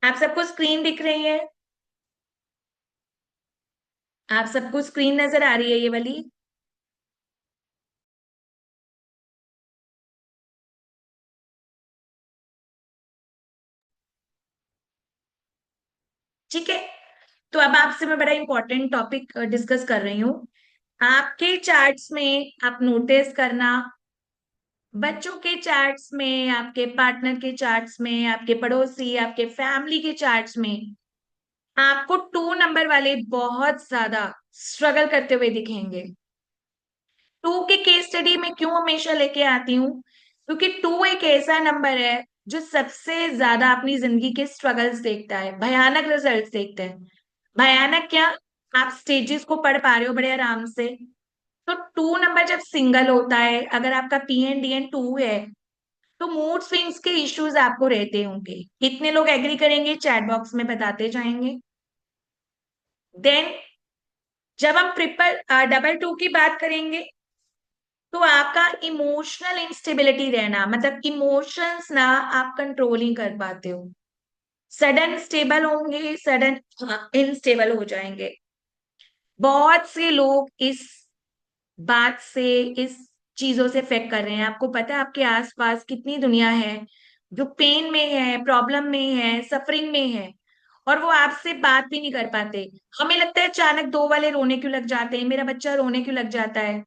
आप सबको स्क्रीन दिख रही है? आप सबको स्क्रीन नजर आ रही है ये वाली? ठीक है। तो अब आपसे मैं बड़ा इंपॉर्टेंट टॉपिक डिस्कस कर रही हूँ। आपके चार्ट्स में आप नोटिस करना, बच्चों के चार्ट्स में, आपके पार्टनर के चार्ट्स में, आपके पड़ोसी, आपके फैमिली के चार्ट्स में आपको 2 नंबर वाले बहुत ज्यादा स्ट्रगल करते हुए दिखेंगे। 2 के केस स्टडी में क्यों हमेशा लेके आती हूँ? क्योंकि 2 एक ऐसा नंबर है जो सबसे ज्यादा अपनी जिंदगी के स्ट्रगल्स देखता है, भयानक रिजल्ट्स देखता है। भयानक क्या? आप स्टेजेस को पढ़ पा रहे हो बड़े आराम से। तो 2 नंबर जब सिंगल होता है, अगर आपका PNDN 2 है, तो मूड स्विंग्स के इश्यूज आपको रहते होंगे। कितने लोग एग्री करेंगे? चैट बॉक्स में बताते जाएंगे। देन जब हम ट्रिपल डबल 2 की बात करेंगे, तो आपका इमोशनल इंस्टेबिलिटी रहना, मतलब इमोशंस ना आप कंट्रोल ही कर पाते हो। सडन स्टेबल होंगे, सडन इनस्टेबल हो जाएंगे। बहुत से लोग इस बात से, इस चीजों से इफेक्ट कर रहे हैं। आपको पता है आपके आसपास कितनी दुनिया है जो पेन में है, प्रॉब्लम में है, सफरिंग में है, और वो आपसे बात भी नहीं कर पाते। हमें लगता है अचानक 2 वाले रोने क्यों लग जाते हैं, मेरा बच्चा रोने क्यों लग जाता है,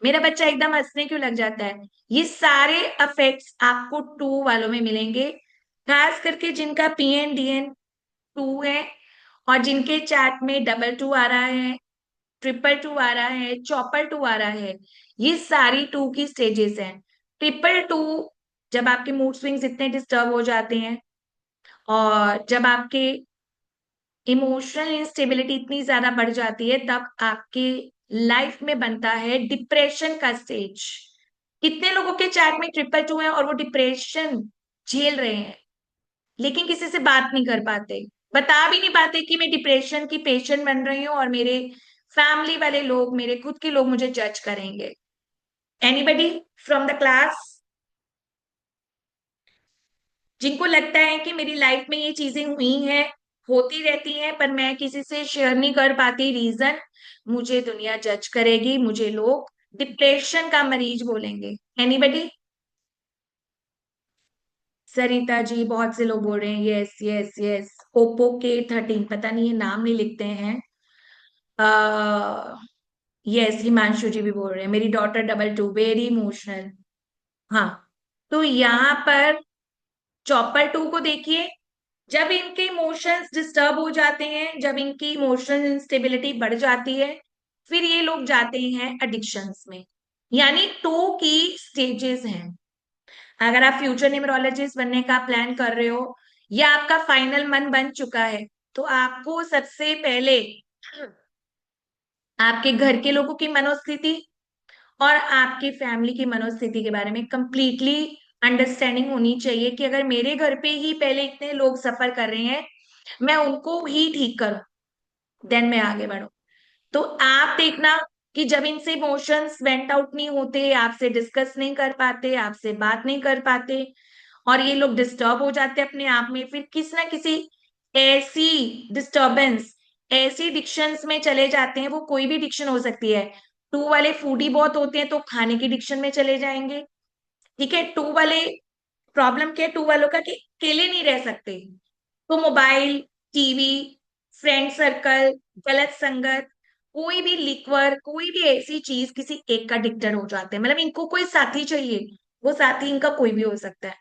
मेरा बच्चा एकदम हंसने क्यों लग जाता है। ये सारे इफेक्ट्स आपको 2 वालों में मिलेंगे, खास करके जिनका PNDN 2 है, और जिनके चैट में डबल 2 आ रहा है, ट्रिपल 2 आ रहा है, चॉपर 2 आ रहा है। ये सारी 2 की स्टेजेस हैं। ट्रिपल 2, जब आपके मूड स्विंग्स इतने डिस्टर्ब हो जाते हैं, और जब आपके इमोशनल इंस्टेबिलिटी इतनी ज्यादा बढ़ जाती है, तब आपके लाइफ में बनता है डिप्रेशन का स्टेज। कितने लोगों के चैट में ट्रिपल 2 है और वो डिप्रेशन झेल रहे हैं, लेकिन किसी से बात नहीं कर पाते, बता भी नहीं पाते कि मैं डिप्रेशन की पेशेंट बन रही हूँ, और मेरे फैमिली वाले लोग, मेरे खुद के लोग मुझे जज करेंगे। एनीबडी फ्रॉम द क्लास, जिनको लगता है कि मेरी लाइफ में ये चीजें हुई हैं, होती रहती हैं, पर मैं किसी से शेयर नहीं कर पाती, रीजन मुझे दुनिया जज करेगी, मुझे लोग डिप्रेशन का मरीज बोलेंगे। एनीबडी? सरिता जी, बहुत से लोग बोल रहे हैं yes yes yes. Oppo K13, पता नहीं ये नाम नहीं लिखते हैं। आ, यस, हिमांशु जी भी बोल रहे हैं मेरी डॉटर डबल 2 वेरी इमोशनल। हाँ, तो यहाँ पर चॉपर 2 को देखिए। जब इनके इमोशंस डिस्टर्ब हो जाते हैं, जब इनकी इमोशनल इंस्टेबिलिटी बढ़ जाती है, फिर ये लोग जाते हैं एडिक्शंस में। यानी 2 की स्टेजेस हैं। अगर आप फ्यूचर न्यूमरोलॉजिस्ट बनने का प्लान कर रहे हो, या आपका फाइनल मन बन चुका है, तो आपको सबसे पहले आपके घर के लोगों की मनोस्थिति और आपकी फैमिली की मनोस्थिति के बारे में कंप्लीटली अंडरस्टैंडिंग होनी चाहिए, कि अगर मेरे घर पे ही पहले इतने लोग सफर कर रहे हैं, मैं उनको ही ठीक करूं, देन मैं आगे बढ़ूं। तो आप देखना कि जब इनसे इमोशंस वेंट आउट नहीं होते, आपसे डिस्कस नहीं कर पाते, आपसे बात नहीं कर पाते, और ये लोग डिस्टर्ब हो जाते हैं अपने आप में, फिर किसी ना किसी ऐसी डिस्टर्बेंस, ऐसी डिक्शंस में चले जाते हैं। वो कोई भी डिक्शन हो सकती है। 2 वाले फूडी बहुत होते हैं, तो खाने की डिक्शन में चले जाएंगे। ठीक है, 2 वाले प्रॉब्लम क्या है 2 वालों का, कि अकेले नहीं रह सकते, तो मोबाइल, टीवी, फ्रेंड सर्कल, गलत संगत, कोई भी लिक्वर, कोई भी ऐसी चीज किसी एक का डिक्टेड हो जाते हैं। मतलब इनको कोई साथी चाहिए, वो साथी इनका कोई भी हो सकता है।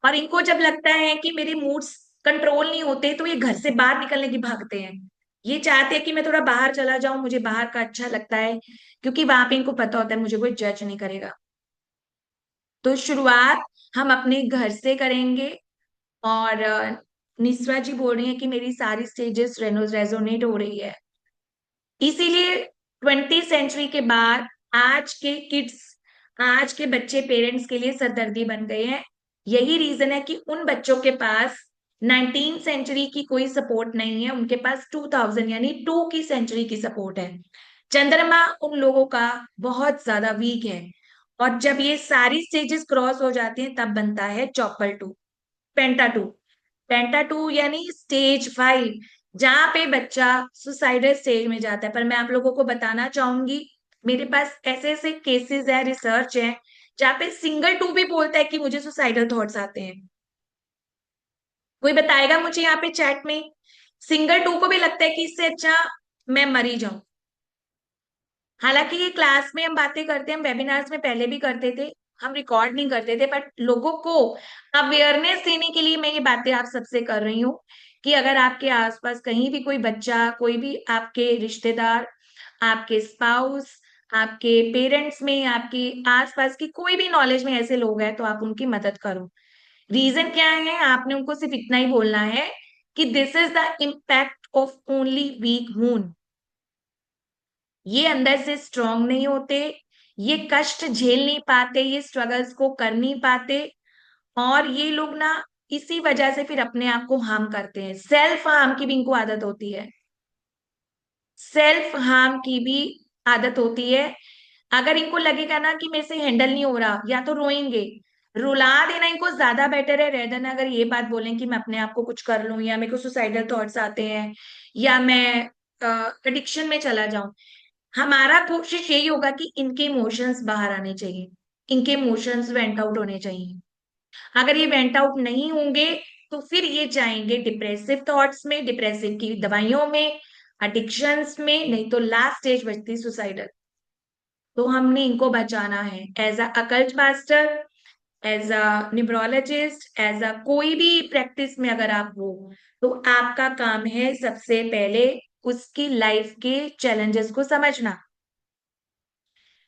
और इनको जब लगता है कि मेरे मूड्स कंट्रोल नहीं होते, तो ये घर से बाहर निकलने की भागते हैं। ये चाहते हैं कि मैं थोड़ा बाहर चला जाऊं, मुझे बाहर का अच्छा लगता है, क्योंकि वहां पे इनको पता होता है मुझे कोई जज नहीं करेगा। तो शुरुआत हम अपने घर से करेंगे। और निस्वा जी बोल रही है कि मेरी सारी स्टेजेस रेजोनेट हो रही है। इसीलिए 20वीं सेंचुरी के बाद आज के किड्स, आज के बच्चे पेरेंट्स के लिए सरदर्दी बन गए हैं। यही रीजन है कि उन बच्चों के पास 19वीं सेंचुरी की कोई सपोर्ट नहीं है, उनके पास 2000 यानी 2 की सेंचुरी की सपोर्ट है। चंद्रमा उन लोगों का बहुत ज्यादा वीक है, और जब ये सारी स्टेजेस क्रॉस हो जाती हैं, तब बनता है चॉपर 2, पेंटा 2। पेंटा 2 यानी स्टेज 5, जहां पे बच्चा सुसाइडल स्टेज में जाता है। पर मैं आप लोगों को बताना चाहूंगी, मेरे पास ऐसे ऐसे केसेस है, रिसर्च है, जहाँ पे सिंगल 2 भी बोलता है कि मुझे सुसाइडल थॉट्स आते हैं। कोई बताएगा मुझे यहाँ पे चैट में? सिंगल 2 को भी लगता है कि इससे अच्छा मैं मरी जाऊं। हालांकि ये क्लास में हम बातें करते हैं, हम वेबिनार्स में पहले भी करते थे, हम रिकॉर्ड नहीं करते थे, बट लोगों को अवेयरनेस देने के लिए मैं ये बातें आप सबसे कर रही हूँ कि अगर आपके आसपास कहीं भी कोई बच्चा, कोई भी आपके रिश्तेदार, आपके स्पाउस, आपके पेरेंट्स में, आपके आसपास की कोई भी नॉलेज में ऐसे लोग हैं, तो आप उनकी मदद करो। रीजन क्या है? आपने उनको सिर्फ इतना ही बोलना है कि this is the impact of only weak moon. ये अंदर से स्ट्रांग नहीं होते, ये कष्ट झेल नहीं पाते, ये स्ट्रगल्स को कर नहीं पाते, और ये लोग ना इसी वजह से फिर अपने आप को हार्म करते हैं। सेल्फ हार्म की भी इनको आदत होती है, सेल्फ हार्म की भी आदत होती है। अगर इनको लगेगा ना कि मेरे से हैंडल नहीं हो रहा, या तो रोएंगे। रुला देना इनको ज्यादा बेटर है रेदर अगर ये बात बोलें कि मैं अपने आप को कुछ कर लूं, या मेरे को सुसाइडल थॉट्स आते हैं, या मैं एडिक्शन में चला जाऊं। हमारा कोशिश यही होगा कि इनके इमोशंस बाहर आने चाहिए, इनके इमोशंस वेंट आउट होने चाहिए। अगर ये वेंट आउट नहीं होंगे, तो फिर ये जाएंगे डिप्रेसिव थॉट्स में, डिप्रेसिव की दवाइयों में, एडिक्शंस में, नहीं तो लास्ट स्टेज बचती सुसाइडल। तो हमने इनको बचाना है। As a occult master, as a numerologist, as a कोई भी प्रैक्टिस में अगर आप हो, तो आपका काम है सबसे पहले उसकी लाइफ के चैलेंजेस को समझना।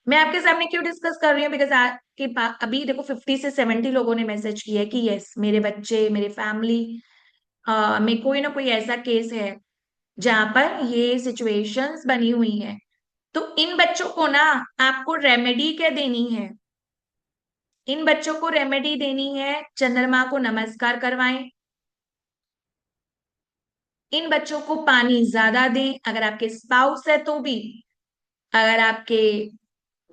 मैं आपके सामने क्यों डिस्कस कर रही हूँ? बिकॉज आपके अभी देखो 50 से 70 लोगों ने मैसेज किया है कि यस, मेरे बच्चे, मेरे फैमिली में कोई ना कोई ऐसा केस है जहां पर ये सिचुएशंस बनी हुई है। तो इन बच्चों को ना आपको रेमेडी क्या देनी है? इन बच्चों को रेमेडी देनी है, चंद्रमा को नमस्कार करवाएं। इन बच्चों को पानी ज्यादा दें, अगर आपके स्पाउस है तो भी, अगर आपके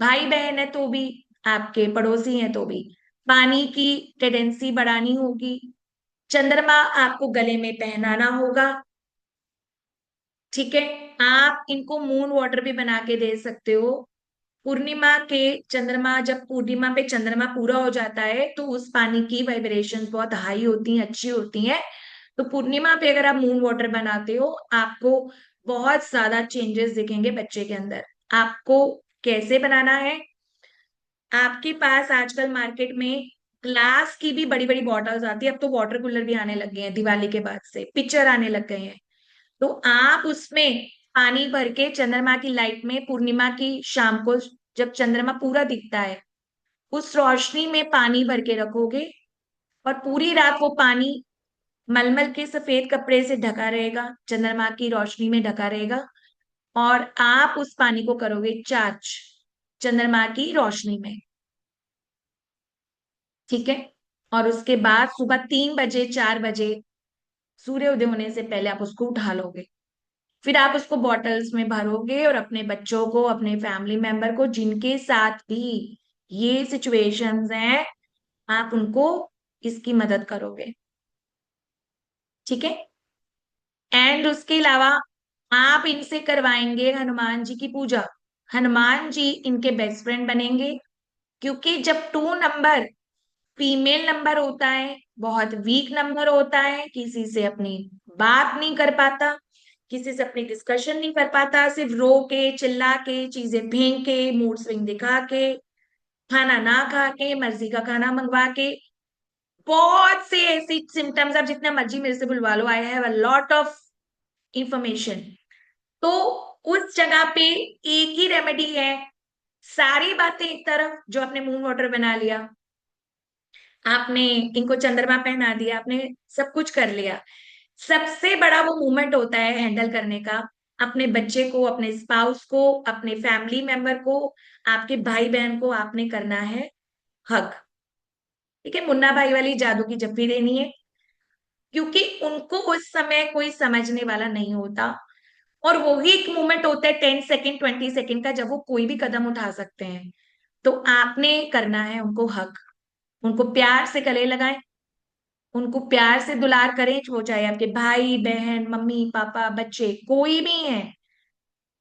भाई बहन है तो भी, आपके पड़ोसी हैं तो भी, पानी की टेंडेंसी बढ़ानी होगी। चंद्रमा आपको गले में पहनाना होगा, ठीक है? आप इनको मून वाटर भी बना के दे सकते हो। पूर्णिमा के चंद्रमा, जब पूर्णिमा पे चंद्रमा पूरा हो जाता है, तो उस पानी की वाइब्रेशंस बहुत हाई होती हैं, अच्छी होती हैं। तो पूर्णिमा पे अगर आप मून वाटर बनाते हो, आपको बहुत ज्यादा चेंजेस दिखेंगे बच्चे के अंदर। आपको कैसे बनाना है? आपके पास आजकल मार्केट में ग्लास की भी बड़ी बड़ी बॉटल्स आती है, अब तो वाटर कूलर भी आने लग गए हैं, दिवाली के बाद से पिक्चर आने लग गए हैं। तो आप उसमें पानी भर के चंद्रमा की लाइट में, पूर्णिमा की शाम को जब चंद्रमा पूरा दिखता है, उस रोशनी में पानी भर के रखोगे, और पूरी रात वो पानी मलमल के सफेद कपड़े से ढका रहेगा, चंद्रमा की रोशनी में ढका रहेगा, और आप उस पानी को करोगे चार्ज चंद्रमा की रोशनी में, ठीक है? और उसके बाद सुबह 3 बजे, 4 बजे, सूर्य उदय होने से पहले आप उसको उठा लोगे। फिर आप उसको बॉटल्स में भरोगे, और अपने बच्चों को, अपने फैमिली मेंबर को जिनके साथ भी ये सिचुएशंस हैं, आप उनको इसकी मदद करोगे, ठीक है? एंड उसके अलावा आप इनसे करवाएंगे हनुमान जी की पूजा। हनुमान जी इनके बेस्ट फ्रेंड बनेंगे, क्योंकि जब 2 नंबर फीमेल नंबर होता है, बहुत वीक नंबर होता है, किसी से अपनी बात नहीं कर पाता, किसी से अपनी डिस्कशन नहीं कर पाता, सिर्फ रो के, चिल्ला के, चीजें फेंक के, मूड स्विंग दिखा के, खाना ना खा के, मर्जी का खाना मंगवा के, बहुत से ऐसी सिम्टम्स, आप जितना मर्जी मेरे से बुलवा लो, I have a lot of information. तो उस जगह पे एक ही रेमेडी है। सारी बातें एक तरफ, जो आपने मून वाटर बना लिया, आपने इनको चंद्रमा पहना दिया, आपने सब कुछ कर लिया, सबसे बड़ा वो मूवमेंट होता है हैंडल करने का। अपने बच्चे को, अपने स्पाउस को, अपने फैमिली मेंबर को, आपके भाई बहन को आपने करना है हक, ठीक है? मुन्ना भाई वाली जादू की जप्पी देनी है, क्योंकि उनको उस समय कोई समझने वाला नहीं होता, और वही एक मोमेंट होता है 10 सेकेंड, 20 सेकेंड का, जब वो कोई भी कदम उठा सकते हैं। तो आपने करना है उनको हक, उनको प्यार से गले लगाएं, उनको प्यार से दुलार करें, वो चाहे आपके भाई बहन मम्मी पापा बच्चे कोई भी है।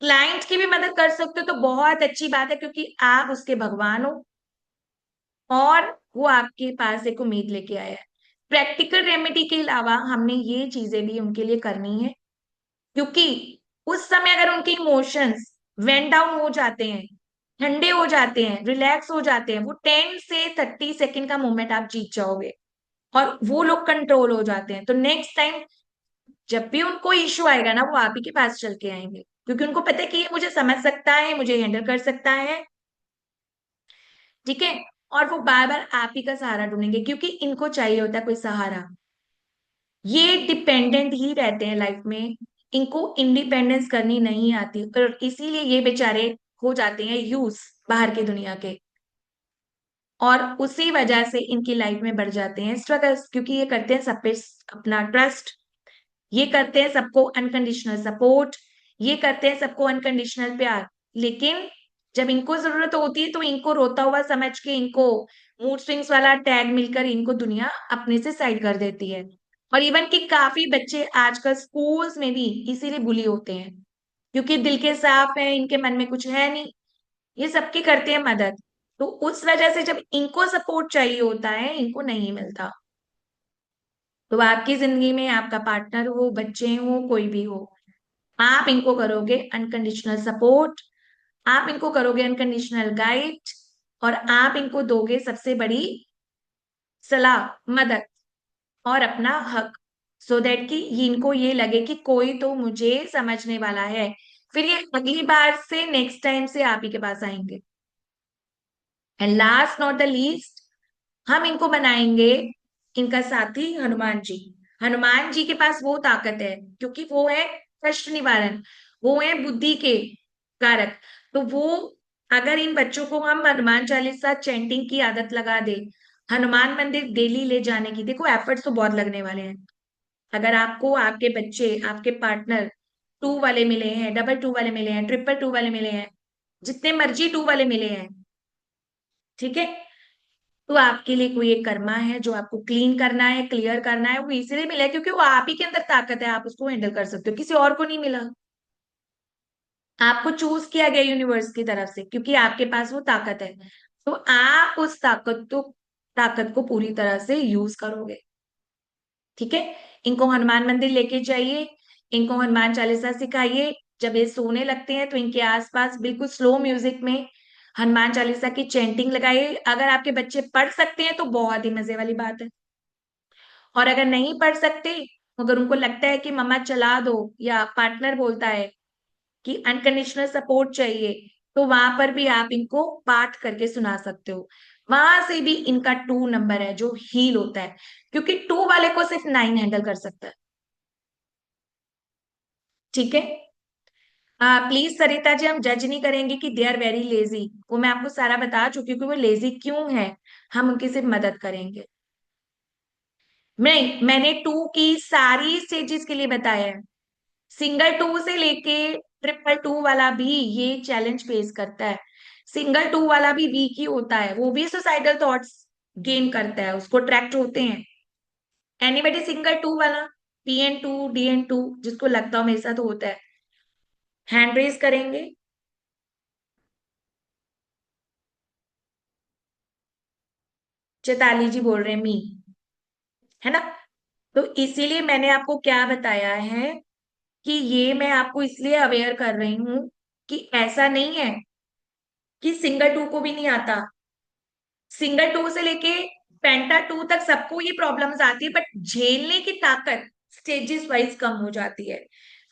क्लाइंट की भी मदद कर सकते हो तो बहुत अच्छी बात है, क्योंकि आप उसके भगवान हो और वो आपके पास एक उम्मीद लेके आया है। प्रैक्टिकल रेमेडी के अलावा हमने ये चीजें भी उनके लिए करनी है, क्योंकि उस समय अगर उनके इमोशंस वेंट डाउन हो जाते हैं, ठंडे हो जाते हैं, रिलैक्स हो जाते हैं, वो 10 से 30 सेकंड का मोमेंट आप जीत जाओगे और वो लोग कंट्रोल हो जाते हैं, तो नेक्स्ट टाइम जब भी उनको इश्यू आएगा ना, वो आप ही के पास चल के आएंगे, क्योंकि उनको पता है कि ये मुझे समझ सकता है, मुझे हैंडल कर सकता है। ठीक है। और वो बार बार आप ही का सहारा ढूंढेंगे, क्योंकि इनको चाहिए होता है कोई सहारा। ये डिपेंडेंट ही रहते हैं लाइफ में, इनको इंडिपेंडेंस करनी नहीं आती, और इसीलिए ये बेचारे हो जाते हैं यूज बाहर की दुनिया के, और उसी वजह से इनकी लाइफ में बढ़ जाते हैं स्ट्रगल्स, क्योंकि ये करते हैं सब पे अपना ट्रस्ट, ये करते हैं सबको अनकंडीशनल सपोर्ट, ये करते हैं सबको अनकंडीशनल प्यार, लेकिन जब इनको जरूरत होती है तो इनको रोता हुआ समझ के, इनको मूड स्विंग्स वाला टैग मिलकर इनको दुनिया अपने से साइड कर देती है। और इवन कि काफी बच्चे आजकल स्कूल्स में भी इसीलिए बुली होते हैं, क्योंकि दिल के साफ है, इनके मन में कुछ है नहीं, ये सबकी करते हैं मदद, तो उस वजह से जब इनको सपोर्ट चाहिए होता है इनको नहीं मिलता। तो आपकी जिंदगी में आपका पार्टनर हो, बच्चे हो, कोई भी हो, आप इनको करोगे अनकंडीशनल सपोर्ट, आप इनको करोगे अनकंडीशनल गाइड, और आप इनको दोगे सबसे बड़ी सलाह, मदद और अपना हक, सो दैट कि इनको ये लगे कि कोई तो मुझे समझने वाला है, फिर ये अगली बार से नेक्स्ट टाइम से आप ही के पास आएंगे। And last not the least, हम इनको बनाएंगे इनका साथी हनुमान जी। हनुमान जी के पास वो ताकत है, क्योंकि वो है कष्ट निवारण, वो है बुद्धि के कारक, तो वो अगर इन बच्चों को हम हनुमान चालीसा चैंटिंग की आदत लगा दे, हनुमान मंदिर डेली ले जाने की, देखो एफर्ट्स तो बहुत लगने वाले हैं। अगर आपको आपके बच्चे, आपके पार्टनर टू वाले मिले हैं, डबल टू वाले मिले हैं, ट्रिपल टू वाले मिले हैं, जितने मर्जी टू वाले मिले हैं, ठीक है, तो आपके लिए कोई एक कर्मा है जो आपको क्लीन करना है, क्लियर करना है, वो इसीलिए मिला है क्योंकि वो आप ही के अंदर ताकत है, आप उसको हैंडल कर सकते हो, किसी और को नहीं मिला। आपको चूज किया गया यूनिवर्स की तरफ से, क्योंकि आपके पास वो ताकत है, तो आप उस ताकत को पूरी तरह से यूज करोगे। ठीक है। इनको हनुमान मंदिर लेके जाइए, इनको हनुमान चालीसा सिखाइए, जब ये सोने लगते हैं तो इनके आसपास बिल्कुल स्लो म्यूजिक में हनुमान चालीसा की चैंटिंग लगाइए। अगर आपके बच्चे पढ़ सकते हैं तो बहुत ही मजे वाली बात है, और अगर नहीं पढ़ सकते, अगर उनको लगता है कि मम्मा चला दो, या पार्टनर बोलता है कि अनकंडीशनल सपोर्ट चाहिए, तो वहां पर भी आप इनको पाठ करके सुना सकते हो, वहां से भी इनका टू नंबर है जो हील होता है, क्योंकि टू वाले को सिर्फ नाइन हैंडल कर सकता है। ठीक है। प्लीज सरिता जी, हम जज नहीं करेंगे कि दे आर वेरी लेजी, वो मैं आपको सारा बता चुकी हूँ कि वो लेजी क्यों है, हम उनकी सिर्फ मदद करेंगे। नहीं, मैंने टू की सारी स्टेजेस के लिए बताया है, सिंगल टू से लेके ट्रिपल टू वाला भी ये चैलेंज फेस करता है, सिंगल टू वाला भी वीक ही होता है, वो भी सुसाइडल थॉट्स गेन करता है, उसको ट्रैक्ट होते हैं। एनीबडी सिंगल टू वाला, PN2 DN2 जिसको लगता हो मेरे साथ होता है, हैंड रेज करेंगे। चैताली जी बोल रहे हैं मी, है ना। तो इसीलिए मैंने आपको क्या बताया है कि ये मैं आपको इसलिए अवेयर कर रही हूं कि ऐसा नहीं है कि सिंगल टू को भी नहीं आता, सिंगल टू से लेके पेंटा टू तक सबको ये प्रॉब्लम्स आती है, बट झेलने की ताकत स्टेजेस वाइज कम हो जाती है।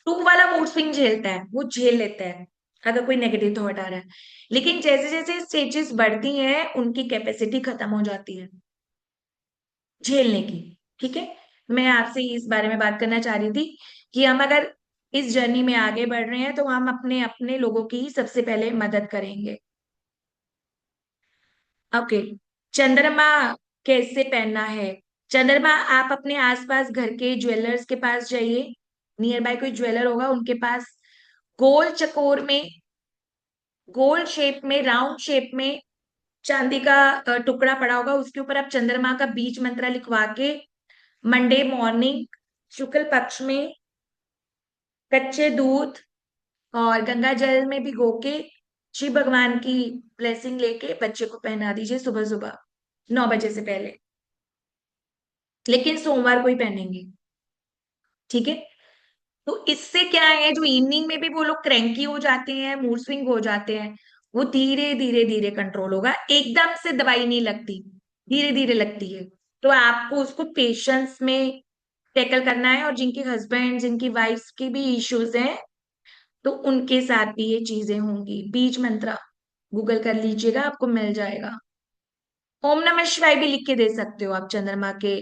टू वाला मूड स्विंग झेलता है, वो झेल लेता है अगर कोई नेगेटिव थॉट आ रहा है, लेकिन जैसे जैसे स्टेजेस बढ़ती हैं उनकी कैपेसिटी खत्म हो जाती है झेलने की। ठीक है। मैं आपसे इस बारे में बात करना चाह रही थी कि हम अगर इस जर्नी में आगे बढ़ रहे हैं तो हम अपने अपने लोगों की ही सबसे पहले मदद करेंगे। ओके। चंद्रमा कैसे पहनना है? चंद्रमा आप अपने आसपास घर के ज्वेलर्स के पास जाइए, नियर बाय कोई ज्वेलर होगा उनके पास, गोल चकोर में, गोल शेप में, राउंड शेप में चांदी का टुकड़ा पड़ा होगा, उसके ऊपर आप चंद्रमा का बीज मंत्र लिखवा के मंडे मॉर्निंग शुक्ल पक्ष में कच्चे दूध और गंगा जल में भिगो के शिव भगवान की ब्लेसिंग लेके बच्चे को पहना दीजिए सुबह सुबह 9 बजे से पहले, लेकिन सोमवार को ही पहनेंगे। ठीक है। तो इससे क्या है, जो इवनिंग में भी वो लोग क्रैंकी हो जाते हैं, मूड स्विंग हो जाते हैं, वो धीरे धीरे धीरे कंट्रोल होगा। एकदम से दवाई नहीं लगती, धीरे धीरे लगती है। तो आपको उसको पेशेंस में टैकल करना है। और जिनके हस्बैंड जिनकी वाइफ के भी इश्यूज हैं, तो उनके साथ भी ये चीजें होंगी। बीज मंत्र गूगल कर लीजिएगा, आपको मिल जाएगा। ओम नमः शिवाय भी लिख के दे सकते हो आप चंद्रमा के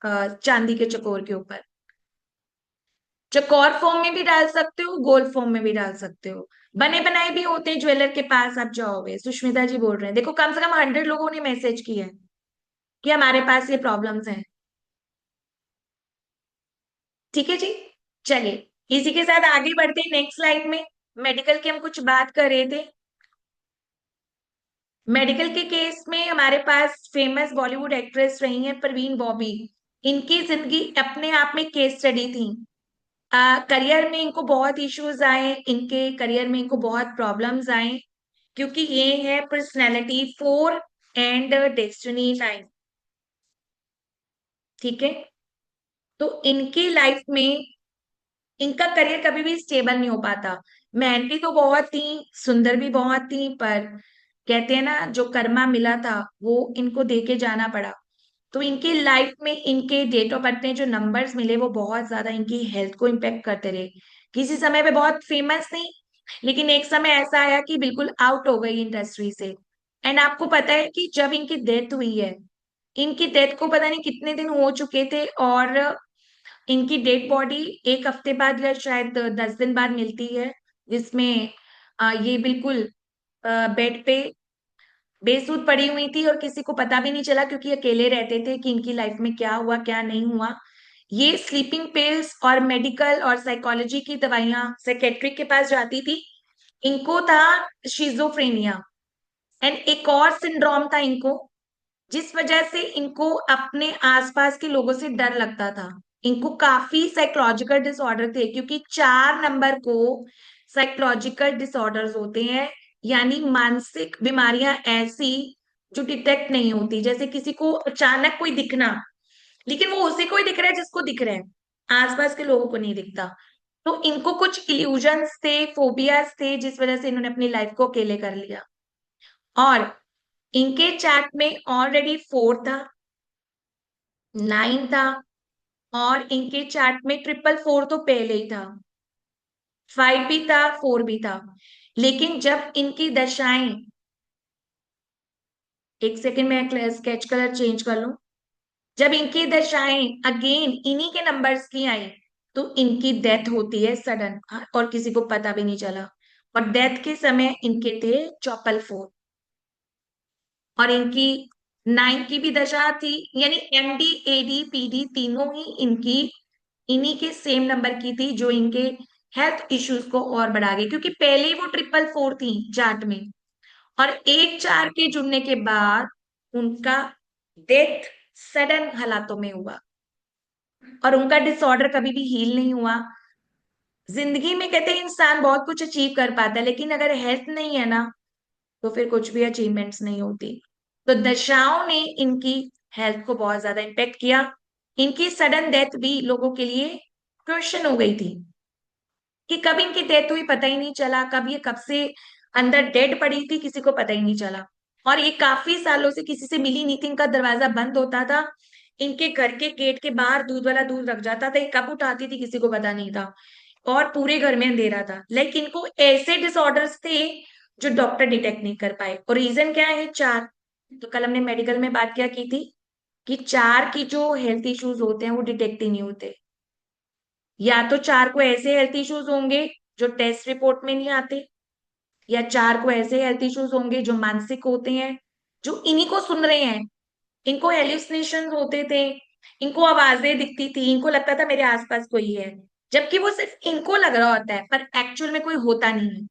चांदी के चकोर के ऊपर। चौकोर फॉर्म में भी डाल सकते हो, गोल फॉर्म में भी डाल सकते हो। बने बनाए भी होते हैं, ज्वेलर के पास आप जाओगे। सुष्मिता जी बोल रहे हैं, देखो कम से कम 100 लोगों ने मैसेज किया है कि हमारे पास ये प्रॉब्लम्स हैं। ठीक है जी। चलिए इसी के साथ आगे बढ़ते हैं नेक्स्ट स्लाइड में। मेडिकल की हम कुछ बात कर रहे थे। मेडिकल के केस में हमारे पास फेमस बॉलीवुड एक्ट्रेस रही हैं परवीन बॉबी। इनकी जिंदगी अपने आप में केस स्टडी थी। करियर में इनको बहुत इश्यूज आए, इनके करियर में इनको बहुत प्रॉब्लम्स आए, क्योंकि ये है पर्सनैलिटी 4 एंड डेस्टिनी 9। ठीक है। तो इनकी लाइफ में इनका करियर कभी भी स्टेबल नहीं हो पाता। मेहनती तो बहुत थी, सुंदर भी बहुत थी, पर कहते हैं ना, जो कर्मा मिला था वो इनको दे के जाना पड़ा। तो इनकी लाइफ में इनके डेट ऑफ बर्थ में जो नंबर्स मिले वो बहुत ज्यादा इनकी हेल्थ को इम्पेक्ट करते रहे। किसी समय पे बहुत फेमस थी, लेकिन एक समय ऐसा आया कि बिल्कुल आउट हो गई इंडस्ट्री से। एंड आपको पता है कि जब इनकी डेथ हुई है, इनकी डेथ को पता नहीं कितने दिन हो चुके थे, और इनकी डेड बॉडी 1 हफ्ते बाद या शायद 10 दिन बाद मिलती है, जिसमें ये बिल्कुल बेड पे बेसुध पड़ी हुई थी, और किसी को पता भी नहीं चला, क्योंकि अकेले रहते थे, कि इनकी लाइफ में क्या हुआ क्या नहीं हुआ। ये स्लीपिंग पिल्स और मेडिकल और साइकोलॉजी की दवाइयां साइकेट्रिक के पास जाती थी। इनको था शिजोफ्रेनिया। एंड एक और सिंड्रोम था इनको, जिस वजह से इनको अपने आसपास के लोगों से डर लगता था। इनको काफी साइकोलॉजिकल डिसऑर्डर थे, क्योंकि 4 नंबर को साइकोलॉजिकल डिसऑर्डर्स होते हैं, यानी मानसिक बीमारियां ऐसी जो डिटेक्ट नहीं होती। जैसे किसी को अचानक कोई दिखना, लेकिन वो उसी को ही दिख रहा है जिसको दिख रहा है, आसपास के लोगों को नहीं दिखता। तो इनको कुछ इल्यूजन्स थे, फोबियाज थे, जिस वजह से इन्होंने अपनी लाइफ को अकेले कर लिया। और इनके चार्ट में ऑलरेडी 4 था, 9 था, और इनके चार्ट में 444 तो पहले ही था, 5 भी था, 4 भी था। लेकिन जब इनकी दशाएं, एक सेकेंड में स्केच कलर चेंज कर लूं, जब इनकी दशाएं अगेन इन्हीं के नंबर्स की आई, तो इनकी डेथ होती है सडन, और किसी को पता भी नहीं चला। और डेथ के समय इनके थे 444। और इनकी 9 की भी दशा थी, यानी एमडी एडी पीडी तीनों ही इनकी इन्हीं के सेम नंबर की थी, जो इनके हेल्थ इश्यूज को और बढ़ा गए, क्योंकि पहले ही वो 444 थी चार्ट में। और 1 4 के जुड़ने के बाद उनका डेथ सडन हालातों में हुआ, और उनका डिसऑर्डर कभी भी हील नहीं हुआ। जिंदगी में कहते हैं इंसान बहुत कुछ अचीव कर पाता है, लेकिन अगर हेल्थ नहीं है ना, तो फिर कुछ भी अचीवमेंट्स नहीं होती। तो दशाओं ने इनकी हेल्थ को बहुत ज्यादा इम्पेक्ट किया। इनकी सडन डेथ भी लोगों के लिए क्वेश्चन हो गई थी, कि कब इनकी डेथ हुई पता ही नहीं चला, कब ये कब से अंदर डेड पड़ी थी किसी को पता ही नहीं चला। और ये काफी सालों से किसी से मिली नहीं थी, इनका दरवाजा बंद होता था, इनके घर के गेट के बाहर दूध वाला दूध रख जाता था, ये कब उठाती थी किसी को पता नहीं था, और पूरे घर में अंधेरा था। लाइक इनको ऐसे डिसऑर्डर्स थे जो डॉक्टर डिटेक्ट नहीं कर पाए। और रीजन क्या है? 4। तो कल हमने मेडिकल में बात क्या की थी, कि 4 की जो हेल्थ इश्यूज होते हैं वो डिटेक्ट ही नहीं होते। या तो 4 को ऐसे हेल्थ इश्यूज होंगे जो टेस्ट रिपोर्ट में नहीं आते, या 4 को ऐसे हेल्थ इश्यूज होंगे जो मानसिक होते हैं, जो इन्हीं को सुन रहे हैं। इनको हेल्यूसिनेशन होते थे, इनको आवाजें दिखती थी, इनको लगता था मेरे आसपास कोई है, जबकि वो सिर्फ इनको लग रहा होता है, पर एक्चुअल में कोई होता नहीं है।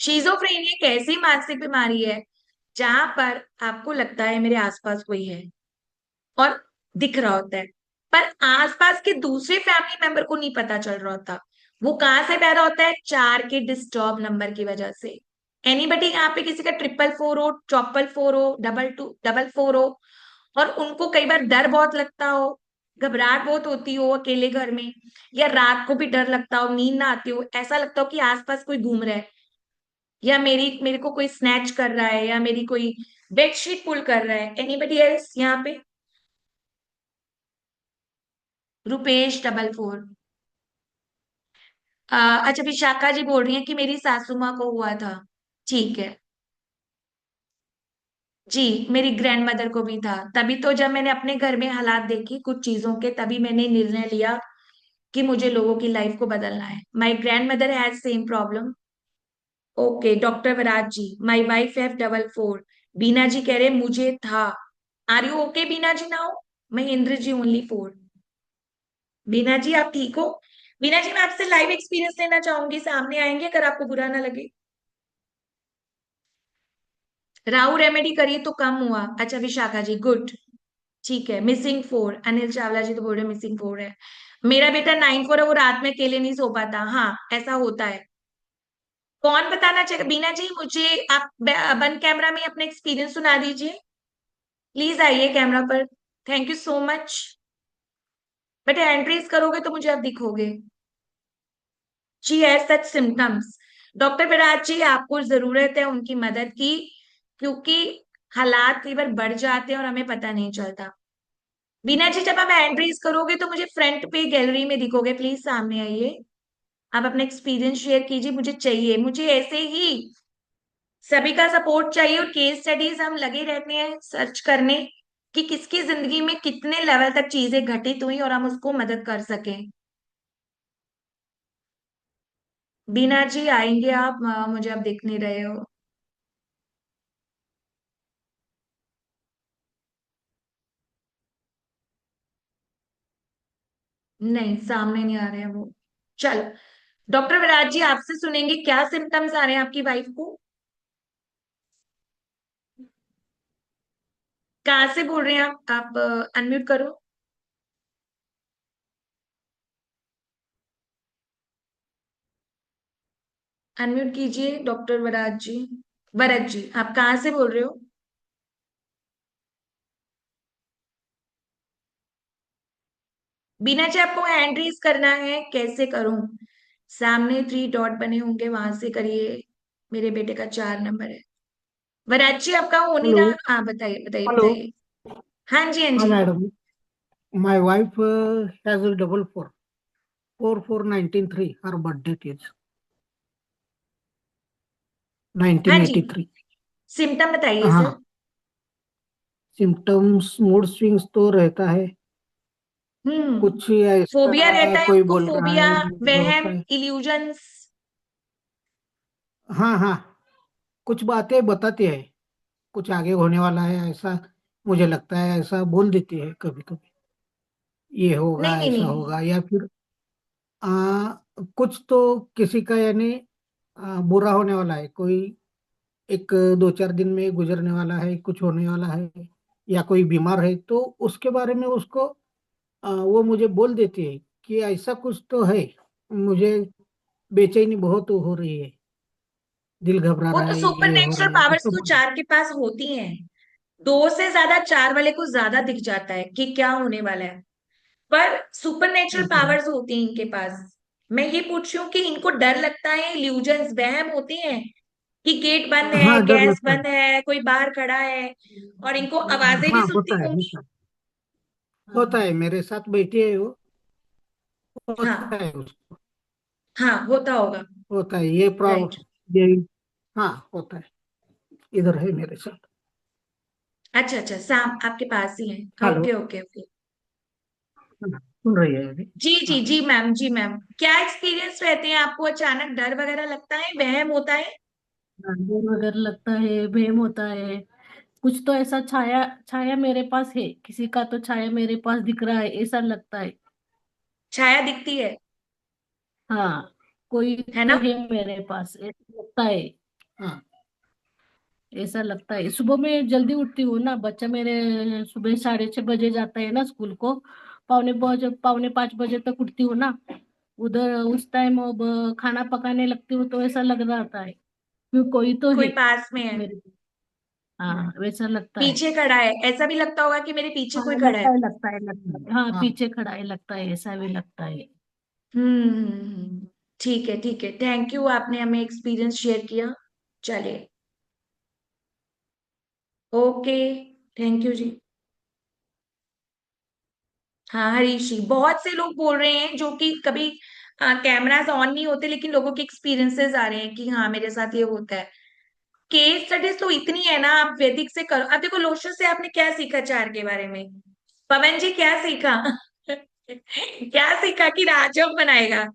शिजोफ्रेनिया एक ऐसी मानसिक बीमारी है जहां पर आपको लगता है मेरे आसपास कोई है, और दिख रहा होता है, पर आसपास के दूसरे फैमिली मेंबर को नहीं पता चल रहा होता। वो कहाँ से पैदा होता है? 4 के डिस्टर्ब नंबर की वजह से। एनीबडी यहाँ पे किसी का 444 हो, 444 हो, 2244 हो, और उनको कई बार डर बहुत लगता हो, घबराहट बहुत होती हो अकेले घर में, या रात को भी डर लगता हो, नींद ना आती हो, ऐसा लगता हो कि आसपास कोई घूम रहा है, या मेरे को कोई स्नैच कर रहा है, या मेरी कोई बेडशीट पुल कर रहा है। एनीबडी एल्स यहाँ पे? रुपेश 44। अच्छा, विशाखा जी बोल रही हैं कि मेरी सासू माँ को हुआ था। ठीक है जी, मेरी ग्रैंड मदर को भी था। तभी तो जब मैंने अपने घर में हालात देखे कुछ चीजों के, तभी मैंने निर्णय लिया कि मुझे लोगों की लाइफ को बदलना है। My grandmother has same problem. Okay doctor Viraj ji, my wife have 44। Beena ji कह रहे मुझे था। Are you okay Beena ji now? Mahendra ji only 4। Beena ji आप ठीक हो? बीना जी मैं आपसे लाइव एक्सपीरियंस लेना चाहूंगी, सामने आएंगे अगर आपको बुरा ना लगे? राहु रेमेडी करिए तो कम हुआ। अच्छा विशाखा जी गुड। ठीक है, मिसिंग 4, अनिल चावला जी तो बोल रहे मिसिंग 4 है। मेरा बेटा 9 4 है, वो रात में अकेले नहीं सो पाता। हाँ ऐसा होता है। कौन बताना चाहिए? बीना जी मुझे आप बंद कैमरा में अपना एक्सपीरियंस सुना दीजिए। प्लीज आइए कैमरा पर। Thank you so much. But entries करोगे तो मुझे आप दिखोगे। She has such symptoms. Doctor Viraj ji आपको जरूरत है उनकी मदद की, क्योंकि हालात कई बार बढ़ जाते हैं और हमें पता नहीं चलता। बीना जी जब आप एंट्रीज करोगे तो मुझे फ्रंट पे गैलरी में दिखोगे, प्लीज सामने आइए। आप अपना एक्सपीरियंस शेयर कीजिए, मुझे चाहिए, मुझे ऐसे ही सभी का सपोर्ट चाहिए। और केस स्टडीज हम लगे रहते हैं सर्च करने कि किसकी जिंदगी में कितने लेवल तक चीजें घटित हुई और हम उसको मदद कर सकें। बीना जी आएंगे आप? मुझे आप दिख नहीं रहे हो। नहीं सामने नहीं आ रहे हैं वो। चलो डॉक्टर विराज जी आपसे सुनेंगे, क्या सिम्टम्स आ रहे हैं आपकी वाइफ को? कहाँ से बोल रहे हैं आप अनम्यूट करो। अनम्यूट कीजिए डॉक्टर वराज जी। वरद जी आप कहाँ से बोल रहे हो? बीना जी आपको हैंड रेज करना है, कैसे करूं? सामने 3 डॉट बने होंगे, वहां से करिए। मेरे बेटे का 4 नंबर है। वराज जी आपका हो नहीं हेलो। रहा। हाँ बताइए बताइए हेलो। बताइए। हाँ जी हाँ हाँ जी। Madam, my wife has 44 44 1993, her birthday is हाँ जी, 1983। सिम्टम बताइए सर। हाँ, सिम्टम्स मूड स्विंग्स तो रहता है, हम्म। कुछ फोबिया ऐसा रहता है कोई उनको? बोल रहा फोबिया, है वो वहम, होता है। इल्यूजन्स? हाँ हाँ, कुछ बातें बताती है, कुछ आगे होने वाला है ऐसा, मुझे लगता है ऐसा बोल देती है कभी कभी, ये होगा नहीं नहीं ऐसा नहीं। होगा, या फिर कुछ तो किसी का यानी बुरा होने वाला है, कोई एक 2 4 दिन में गुजरने वाला है, कुछ होने वाला है, या कोई बीमार है तो उसके बारे में उसको वो मुझे बोल देती है कि ऐसा कुछ तो है, मुझे बेचैनी बहुत हो रही है, दिल घबरा वो रहा तो है, सुपर ये हो रहा नेचुरल है, पावर्स ऐसा तो बोल। 4 के पास होती हैं। 2 से ज्यादा 4 वाले को ज्यादा दिख जाता है कि क्या होने वाला है। पर सुपर नेचुरल वो तो है। पावर्स होती हैं इनके पास। मैं ये पूछ रही हूँ कि इनको डर लगता है, इल्यूजन्स वहम होते हैं कि गेट बंद है, हाँ, डर गैस लगता है। बंद है, कोई बाहर खड़ा है, और इनको आवाजें भी हाँ, सुनती होता है होंगी। होता है। होता है, मेरे साथ बैठी है वो, होता हाँ है उसको, हाँ होता होगा। होता है ये राइट। प्रॉब्लम ये। हाँ होता है, इधर है मेरे साथ। अच्छा अच्छा, शाम आपके पास ही है। हेलो। Okay okay okay. हाँ, सुन रही है अभी। जी जी हाँ, जी मैम, जी मैम, क्या एक्सपीरियंस रहते हैं आपको? अचानक डर वगैरह लगता है, वहम होता है? डर वगैरह लगता है, भयम होता है। कुछ तो ऐसा छाया छाया मेरे पास है, किसी का तो छाया मेरे पास दिख रहा है, ऐसा लगता है। छाया दिखती है? हाँ, कोई है तो ना? है मेरे पास, ऐसा लगता है। हाँ, ऐसा लगता है। सुबह में जल्दी उठती हूँ ना, बच्चा मेरे सुबह 6:30 बजे जाता है ना स्कूल को, 4:45 बजे तक उठती हूँ ना। उधर उस टाइम अब खाना पकाने लगती हूँ तो ऐसा लग रहा था है कि कोई तो कोई है पास में है, मेरे। हाँ वैसा लगता है। पीछे खड़ा है, ऐसा भी लगता होगा कि मेरे पीछे हाँ कोई खड़ा लगता है। है, लगता है, लगता है, हाँ हाँ। पीछे खड़ा है, लगता है, ऐसा भी लगता है। ठीक है, ठीक है, थैंक यू, आपने हमें एक्सपीरियंस शेयर किया। चलिए, ओके, थैंक यू जी। हाँ हरीश जी, बहुत से लोग बोल रहे हैं जो कि कभी कैमरास ऑन नहीं होते, लेकिन लोगों के एक्सपीरियंसेस आ रहे हैं कि हाँ मेरे साथ ये होता है। केस स्टडीज तो इतनी है ना, आप वैदिक से करो। अब देखो, लोशन से आपने क्या सीखा चार के बारे में? पवन जी क्या सीखा? क्या सीखा कि राजयोग बनाएगा।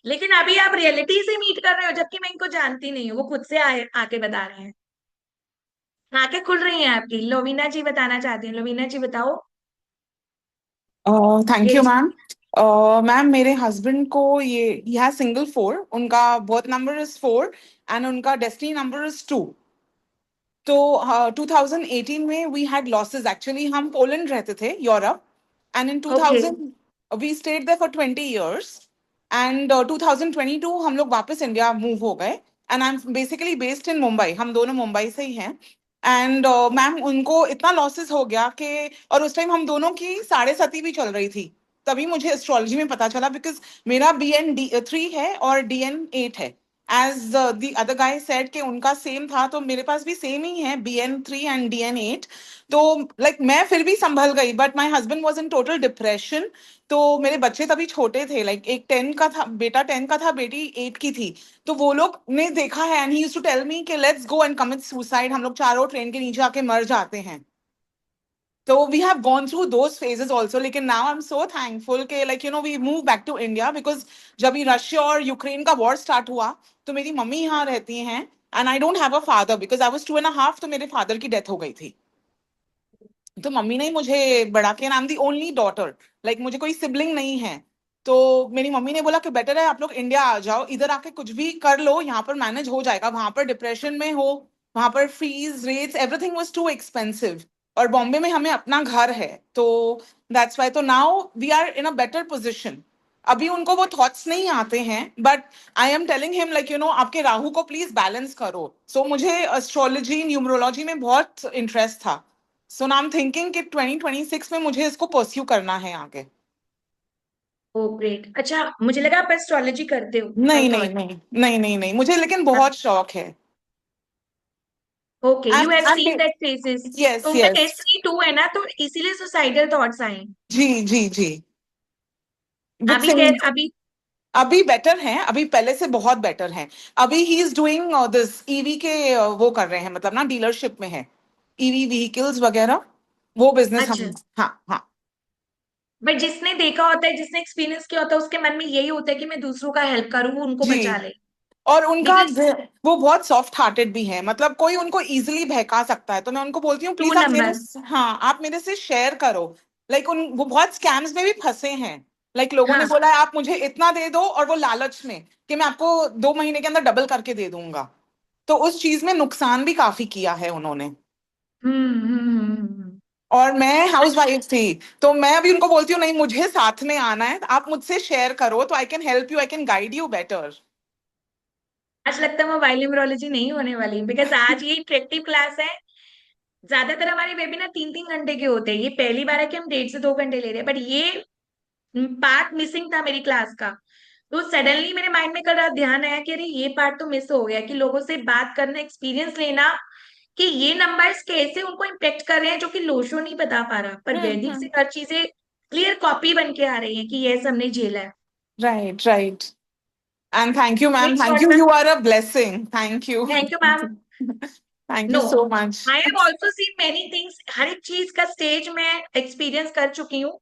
लेकिन अभी आप रियलिटी से मीट कर रहे हो, जबकि मैं इनको जानती नहीं हूँ, वो खुद से आके बता रहे हैं। आंखें खुल रही हैं आपकी। लोवीना जी बताना चाहती हैं, लोवीना जी बताओ। थैंक ये यू मैम। मैम मेरे हस्बैंड को ये ही हैज सिंगल 4, उनका बर्थ नंबर इज 4 एंड उनका डेस्टिनी नंबर इज 2। तो 2018 में वी हैड लॉसेस, एक्चुअली हम पोलैंड रहते थे, Europe, and in okay, 2000 we stayed there for 20 years and 2022 हम लोग वापस इंडिया मूव हो गए and I am basically based in Mumbai, हम दोनों मुंबई से ही हैं। एंड मैम उनको इतना लॉसेस हो गया कि, और उस टाइम हम दोनों की 7.5 भी चल रही थी, तभी मुझे एस्ट्रोलॉजी में पता चला, बिकॉज मेरा BN3 है और DN8 है। As the other guy said कि उनका सेम था, तो मेरे पास भी सेम ही है, BN3 एंड DN8। तो लाइक मैं फिर भी संभल गई, but my husband was in total depression. तो मेरे बच्चे तभी छोटे थे, लाइक एक 10 का था, बेटा 10 का था, बेटी 8 की थी। तो वो लोग ने देखा है and he used to tell me कि let's go and commit suicide, हम लोग चारों ट्रेन के नीचे आके मर जाते हैं। तो we have gone through those phases also, लेकिन now I am so thankful कि like we move back to India, because जब ये रशिया और यूक्रेन का वॉर स्टार्ट हुआ तो मेरी मम्मी यहाँ रहती हैं and I don't have a father, because I was 2.5, तो मेरे फादर की डेथ हो गई थी। तो मम्मी ने ही मुझे बड़ा किया, I am the only daughter, like मुझे कोई सिबलिंग नहीं है। तो मेरी मम्मी ने बोला कि बेटर है आप लोग इंडिया आ जाओ, इधर आके कुछ भी कर लो, यहाँ पर मैनेज हो जाएगा, वहां पर डिप्रेशन में हो, वहां पर fees rates everything was too expensive, और बॉम्बे में हमें अपना घर है। तो दैट्स वाई, तो now we are in a better position. अभी उनको वो थॉट्स नहीं आते हैं, but I am telling him like आपके राहु को प्लीज बैलेंस करो। सो मुझे एस्ट्रोलॉजी न्यूमरोलॉजी में बहुत इंटरेस्ट था। So now I am thinking कि 2026 में मुझे इसको परस्यू करना है आगे। ओ ग्रेट। अच्छा, मुझे लगा आप एस्ट्रोलॉजी करते हो, आई नहीं नहीं थॉट। नहीं नहीं नहीं नहीं, मुझे लेकिन बहुत शौक है। Okay, you have seen and that faces. तो यस उनका यस। डेस्टिनी 2 है ना, तो इसीलिए सुसाइडल थॉट्स आए। जी जी जी। विद अभी सिंग, अभी अभी बेटर हैं, अभी पहले से बहुत बेटर हैं। अभी he is doing this EV के वो कर रहे हैं, मतलब ना डीलरशिप में है, ईवी व्हीकल्स वगैरह, वो बिजनेस अच्छा, हम। हाँ हाँ। बट जिसने देखा होता है, जिसने एक्सपीरियंस किया होता है, उसके मन में यही होता है कि मैं दूसरों का हेल्प करूं, उनको जी। बचा ले। और उनका बिकॉज वो बहुत सॉफ्ट हार्टेड भी है, मतलब कोई उनको इजीली बहका सकता है, तो मैं उनको बोलती हूँ 2 प्लीज आप मेरे, नंबर। हाँ आप मेरे से शेयर करो। लाइक उन वो बहुत स्कैम्स में भी फंसे हैं। लाइक लोगों ने हाँ। बोला है आप मुझे इतना दे दो, और वो लालच में कि मैं आपको 2 महीने के अंदर डबल करके दे दूंगा। तो उस चीज में नुकसान भी काफी किया है उन्होंने। हम्म। और मैं हाउस वाइफ थी, तो मैं अभी उनको बोलती हूँ नहीं मुझे साथ में आना है, आप मुझसे शेयर करो तो I can help you, I can guide you better. आज लगता है मोबाइल न्यूमरोलॉजी नहीं होने वाली, बिकॉज आज ये इंटरेक्टिव क्लास है। ज्यादातर हमारे वेबिनार 3-3 घंटे के होते हैं, ये पहली बार है कि हम 1.5 से 2 घंटे ले रहे हैं, बट ये पार्ट मिसिंग था मेरी क्लास का। तो सडनली मेरे माइंड में कर ध्यान आया कि अरे ये पार्ट तो मिस हो गया, कि लोगों से बात करना, एक्सपीरियंस लेना, कि ये नंबर्स कैसे उनको इम्पेक्ट कर रहे हैं, जो कि लोशो नहीं बता पा रहा, पर वैदिक से हम्म। हर चीजें क्लियर कॉपी बन के आ रही है कि यस हमने झेला है। Right right. And thank you, तो ma'am. It's Thank you. What. You are a blessing. Thank you. Thank you ma'am. Thank no, you so much. I have also seen many things, हर एक चीज का stage में experience कर चुकी हूँ।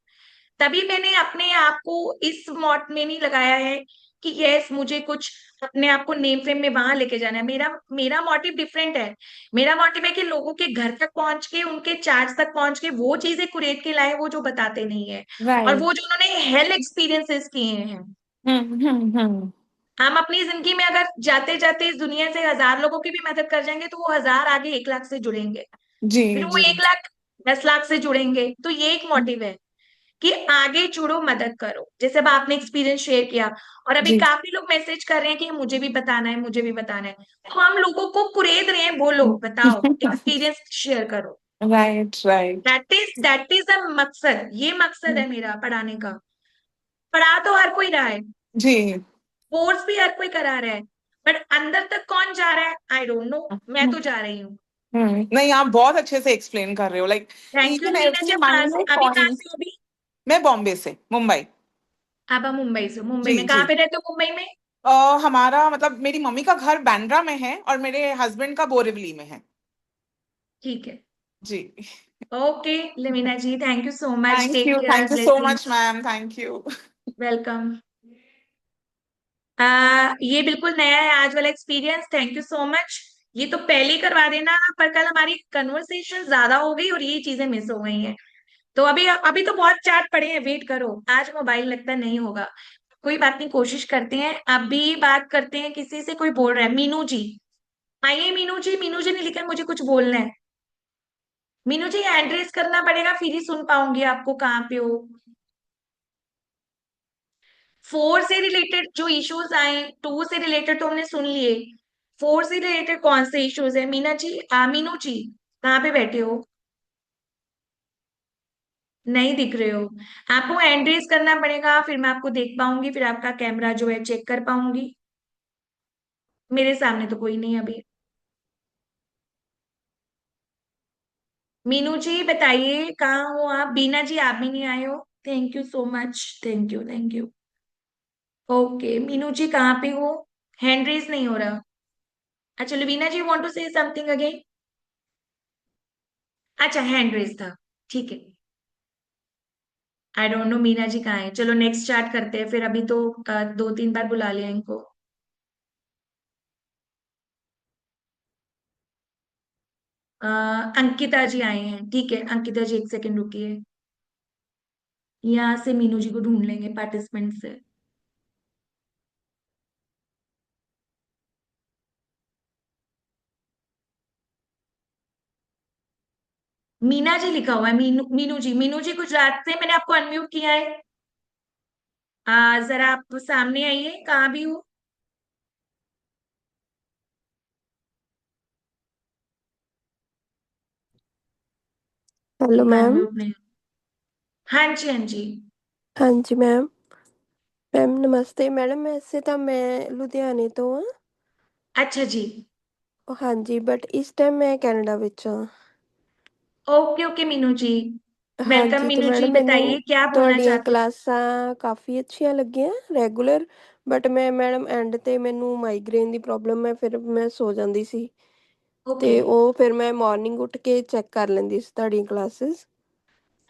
तभी मैंने अपने आप को इस मॉट में नहीं लगाया है कि यस मुझे कुछ अपने आप को नेम फ्रेम में वहां लेके जाना है। मेरा मेरा मोटिव डिफरेंट है। मेरा मोटिव है कि लोगों के घर तक पहुंच के, उनके चार्ज तक पहुंच के वो चीजें कुरेद के लाए, वो जो बताते नहीं है, और Right. वो जो उन्होंने हेल एक्सपीरियंसेस किए हैं। Hmm. हम अपनी जिंदगी में अगर जाते जाते इस दुनिया से 1,000 लोगों की भी मदद कर जाएंगे तो वो 1,000 आगे 1 लाख से जुड़ेंगे, जी फिर वो जी 1 लाख 10 लाख से जुड़ेंगे। तो ये एक मोटिव है कि आगे जुड़ो, मदद करो, जैसे अब आपने एक्सपीरियंस शेयर किया। और अभी जी। काफी लोग मैसेज कर रहे हैं कि मुझे भी बताना है, मुझे भी बताना है। तो हम लोगों को कुरेद रहे हैं, बोलो, बताओ, एक्सपीरियंस शेयर करो। Right right. That is the मकसद, ये मकसद है मेरा पढ़ाने का। पढ़ा तो हर कोई रहा है, जी। कोर्स भी हर कोई करा रहा है, बट अंदर तक कौन जा रहा है, आई डोंट नो। मैं तो जा रही हूँ। नहीं, आप बहुत अच्छे से एक्सप्लेन कर रहे हो, like thank you each and Meena ji. Every आप कहाँ से, माइन्यूट अभी कहाँ पॉइंट। से हो अभी? मैं बॉम्बे से, मुंबई। आप मुंबई से, मुंबई जी में जी। कहाँ पे रहते हो मुंबई में? हमारा मतलब मेरी मम्मी का घर बांद्रा में है और मेरे हस्बैंड का बोरिवली में है। ठीक है। जी। Okay Leena ji, thank you so much, take care, thank you so much blessings. Ma'am, thank you. Welcome. ये बिल्कुल नया है आज वाला experience, thank you so much. ये तो पहले ही करवा देना, पर कल हमारी कन्वर्सेशन ज्यादा हो गई और ये चीजें मिस हो गई हैं। तो अभी अभी तो बहुत चार्ट पड़े हैं, वेट करो। आज मोबाइल लगता नहीं होगा, कोई बात नहीं, कोशिश करते हैं। अभी बात करते हैं किसी से, कोई बोल रहा है, मीनू जी। आइए मीनू जी, मीनू जी ने लिखा है मुझे कुछ बोलना है। मीनू जी हैंड रेस करना पड़ेगा, फिर ही सुन पाऊंगी आपको, कहाँ पे हो। 4 से रिलेटेड जो इश्यूज आए, 2 से रिलेटेड तो हमने सुन लिए, 4 से रिलेटेड कौन से इश्यूज है मीना जी, मीनू जी कहाँ पे बैठे हो? नहीं दिख रहे हो। आपको हैंड रेस करना पड़ेगा, फिर मैं आपको देख पाऊंगी, फिर आपका कैमरा जो है चेक कर पाऊंगी। मेरे सामने तो कोई नहीं अभी। मीनू जी बताइए कहाँ हो आप? बीना जी आप भी नहीं आए हो, thank you so much, thank you thank you. Okay Meenu ji कहाँ पे हो? हैंड रेस नहीं हो रहा। अच्छा Laveena ji want to say something again? अच्छा हैंड रेस था, ठीक है। I don't know Meena ji कहाँ है, चलो नेक्स्ट चार्ट करते हैं फिर, अभी तो 2-3 बार बुला लिया इनको। अंकिता जी आए हैं, ठीक है अंकिता जी 1 सेकंड रुकिए, यहाँ से मीनू जी को ढूंढ लेंगे पार्टिसिपेंट से। मीना जी लिखा हुआ है, मीनू, मीनू जी, मीनू जी गुजरात से, मैंने आपको अनम्यूट किया है। जरा आप सामने आइए, कहाँ भी हो? Hello ma'am. अनम्यूट नहीं। हाँ जी हाँ जी। हाँ जी मैम। मैम नमस्ते मैडम, वैसे तो मैं लुधियाने तो हाँ। अच्छा जी। हाँ जी, बट इस टाइम मैं कनाडा विच हाँ। ओके ओके मीनू जी, हाँ वेलकम जी, तो मीनू जी, मैडम मैनू बताइए क्या बोलना ਤੁਹਾਡੀਆਂ चाहते हैं? ਕਲਾਸਾਂ ਕਾਫੀ ਅੱਛੀਆਂ ਲੱਗੀਆਂ ਰੈਗੂਲਰ। ਬਟ ਮੈਂ ਮੈਡਮ ਐਂਡ ਤੇ ਮੈਨੂੰ ਮਾਈਗ੍ਰੇਨ ਦੀ ਪ੍ਰੋਬਲਮ ਹੈ, ਫਿਰ ਮੈਂ ਸੋ ਜਾਂਦੀ ਸੀ। ओके ਤੇ ਉਹ ਫਿਰ ਮੈਂ ਮਾਰਨਿੰਗ ਉੱਠ ਕੇ ਚੈੱਕ ਕਰ ਲੈਂਦੀ ਸੀ ਤੁਹਾਡੀਆਂ ਕਲਾਸਿਸ।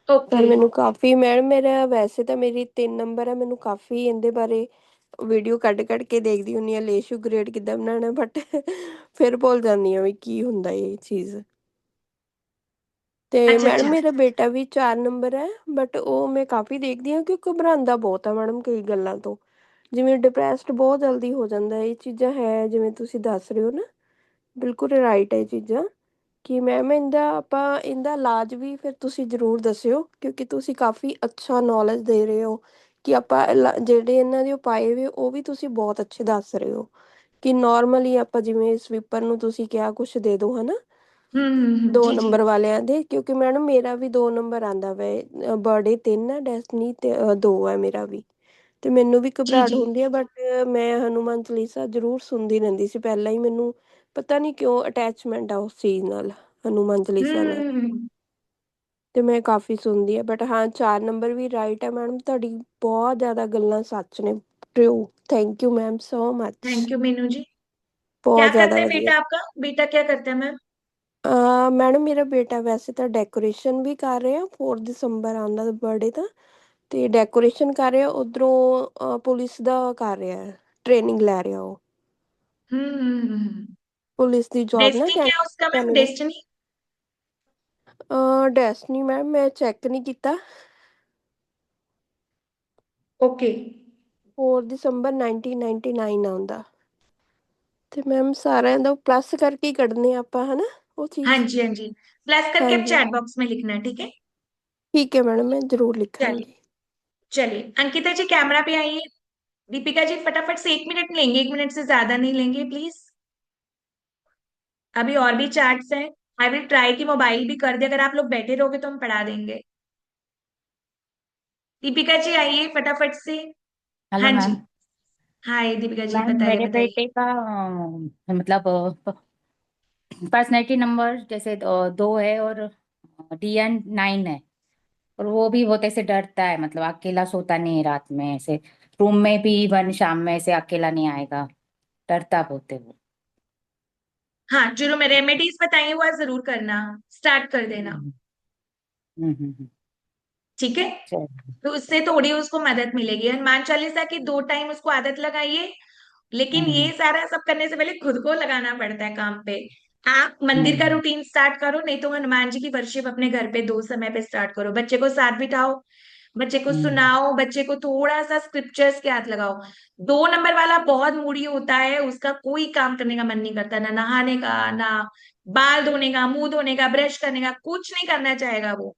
ओके। ਪਰ ਮੈਨੂੰ ਕਾਫੀ ਮੈਡਮ, ਮੇਰਾ ਵੈਸੇ ਤਾਂ ਮੇਰੀ 3 ਨੰਬਰ ਹੈ, ਮੈਨੂੰ ਕਾਫੀ ਇਹਦੇ ਬਾਰੇ ਵੀਡੀਓ ਕੱਢ ਕੱਢ ਕੇ ਦੇਖਦੀ ਹੁੰਦੀ ਹਾਂ ਲੇਸ਼ੂ ਗ੍ਰੇਡ ਕਿੱਦਾਂ ਬਣਾਉਣਾ, ਬਟ ਫਿਰ ਭੁੱਲ ਜਾਂਦੀ ਹਾਂ ਵੀ ਕੀ ਹੁੰਦਾ ਇਹ ਚੀਜ਼। ਤੇ अच्छा ਮੈਡਮ अच्छा। ਮੇਰਾ ਬੇਟਾ ਵੀ 4 ਨੰਬਰ ਹੈ, ਬਟ ਉਹ ਮੈਂ ਕਾਫੀ ਦੇਖਦੀ ਹਾਂ ਕਿ ਘਬਰਾਉਂਦਾ ਬਹੁਤ ਆ ਮੈਡਮ ਕਈ ਗੱਲਾਂ ਤੋਂ, ਜਿਵੇਂ ਡਿਪਰੈਸਡ ਬਹੁਤ ਜਲਦੀ ਹੋ ਜਾਂਦਾ। ਇਹ ਚੀਜ਼ਾਂ ਹੈ ਜਿਵੇਂ ਤੁਸੀਂ ਦੱਸ ਰਹੇ ਹੋ ਨਾ, ਬਿਲਕੁਲ ਰਾਈਟ ਹੈ ਇਹ ਚੀਜ਼ਾਂ। ਕਿ ਮੈਮ ਇਹਦਾ ਇਲਾਜ ਵੀ ਫਿਰ ਤੁਸੀਂ ਜ਼ਰੂਰ ਦੱਸਿਓ, ਕਿਉਂਕਿ ਤੁਸੀਂ ਕਾਫੀ ਅੱਛਾ ਨੌਲੇਜ ਦੇ ਰਹੇ ਹੋ ਕਿ ਜਿਹੜੇ ਇਹਨਾਂ ਦੇ ਉਪਾਏ ਵੇ ਉਹ ਵੀ ਤੁਸੀਂ ਬਹੁਤ ਅੱਛੇ ਦੱਸ ਰਹੇ ਹੋ। ਕਿ ਨੋਰਮਲੀ ਆਪਾਂ ਜਿਵੇਂ ਸਵੀਪਰ ਨੂੰ ਤੁਸੀਂ ਕਿਹਾ ਕੁਛ ਦੇ ਦਿਓ ਹੈ ਨਾ, 2 ਨੰਬਰ जी जी। ਵਾਲਿਆਂ ਦੇ, ਕਿਉਂਕਿ ਮੈਡਮ ਮੇਰਾ ਵੀ 2 ਨੰਬਰ ਆਂਦਾ ਵਾ, ਬਰਥਡੇ 3 ਹੈ, ਡੈਸਟਨੀ ਤੇ 2 ਹੈ ਮੇਰਾ ਵੀ। ਤੇ ਮੈਨੂੰ ਵੀ जी ਘਬਰਾਹਟ जी। ਹੁੰਦੀ ਹੈ, ਬਟ ਮੈਂ ਹਨੂੰਮਾਨ ਚਾਲੀਸਾ ਜ਼ਰੂਰ ਸੁਣਦੀ ਰਹਿੰਦੀ ਸੀ ਪਹਿਲਾਂ ਹੀ, ਮੈਨੂੰ ਪਤਾ ਨਹੀਂ ਕਿਉਂ ਅਟੈਚਮੈਂਟ ਆ ਉਸ ਚੀਜ਼ ਨਾਲ, ਹਨੂੰਮਾਨ ਚਾਲੀਸਾ ਨਾਲ। हम्म। ਤੇ ਮੈਂ ਕਾਫੀ ਸੁਣਦੀ ਆ, ਬਟ ਹਾਂ 4 ਨੰਬਰ ਵੀ ਰਾਈਟ ਹੈ ਮੈਡਮ ਤੁਹਾਡੀ, ਬਹੁਤ ਜ਼ਿਆਦਾ ਗੱਲਾਂ ਸੱਚ ਨੇ, true. Thank you ma'am so much. Thank you Meenu ji. क्या ਬਹੁਤ ਜ਼ਿਆਦਾ करते हैं ਵਧੀਆ। बेटा आपका? बेटा क्या करता है मैम? ਮੈਡਮ ਮੇਰਾ ਬੇਟਾ ਵੈਸੇ ਤਾਂ ਡੈਕੋਰੇਸ਼ਨ ਵੀ ਕਰ ਰਿਹਾ, 4 ਦਸੰਬਰ ਆਉਂਦਾ ਬਰਥਡੇ ਤਾਂ, ਤੇ ਡੈਕੋਰੇਸ਼ਨ ਕਰ ਰਿਹਾ, ਉਧਰੋਂ ਪੁਲਿਸ ਦਾ ਕਰ ਰਿਹਾ, ਟ੍ਰੇਨਿੰਗ ਲੈ ਰਿਹਾ ਉਹ, हम्म। ਪੁਲਿਸ ਦੀ ਜੌਬ ਨਾ डेस्टिनी क्या है उसका मैम, ਕੈਨੇਡਾ। डेस्टिनी? ਡੈਸਨੀ ਮੈਮ ਮੈਂ ਚੈੱਕ ਨਹੀਂ ਕੀਤਾ। ओके। 4 ਦਸੰਬਰ 1999 ਆਉਂਦਾ ਤੇ ਮੈਮ ਸਾਰਿਆਂ ਦਾ ਪਲੱਸ ਕਰਕੇ ਹੀ ਕੱਢਨੇ ਆ ਆਪਾਂ ਹਨਾ ਉਹ हाँ ਚੀਜ਼। जी, हाँ जी, प्लस करके आप ਹਾਂਜੀ चैट बॉक्स में लिखना है, ठीक है। ਠੀਕ ਹੈ मैडम, मैं जरूर चलिए, लिखांगी। चलिए अंकिता जी कैमरा पे आइए। दीपिका जी फटाफट से 1 मिनट लेंगे, 1 मिनट से ज्यादा नहीं लेंगे प्लीज। अभी और भी चार्ट्स हैं। आई विल ट्राई कि मोबाइल भी कर दे, अगर आप लोग बैठे रहोगे तो हम पढ़ा देंगे। दीपिका जी आइए फटाफट से। हेलो हाँ जी, मैम। हाय दीपिका जी, मैम बताइए मेरे बताइए। बेटे का मतलब पर्सनैलिटी नंबर जैसे 2 है और DN 9 है। और वो भी बहुत ऐसे डरता है, मतलब अकेला सोता नहीं है रात में, ऐसे रूम में भी वन शाम में ऐसे अकेला नहीं आएगा, डरता बहुत है वो। हाँ, जो मैं रेमेडीज बताई वो आज जरूर करना, स्टार्ट कर देना, हम्म। हम्म। ठीक है। चलिए। तो उससे थोड़ी उसको मदद मिलेगी। हनुमान चालीसा की 2 टाइम उसको आदत लगाइए। लेकिन ये हम्म। सारा सब करने से पहले खुद को लगाना पड़ता है काम पे। आप मंदिर का हम्म। रूटीन स्टार्ट करो, नहीं तो हनुमान जी की वर्शिप अपने घर पे 2 समय पे स्टार्ट करो। बच्चे को साथ बिठाओ, बच्चे को हम्म। सुनाओ, बच्चे को थोड़ा सा स्क्रिप्चर्स के हाथ लगाओ। 2 नंबर वाला बहुत मूडी होता है, उसका कोई काम करने का मन नहीं करता, ना नहाने का, ना बाल धोने का, मुंह धोने का, ब्रश करने का, कुछ नहीं करना चाहेगा वो।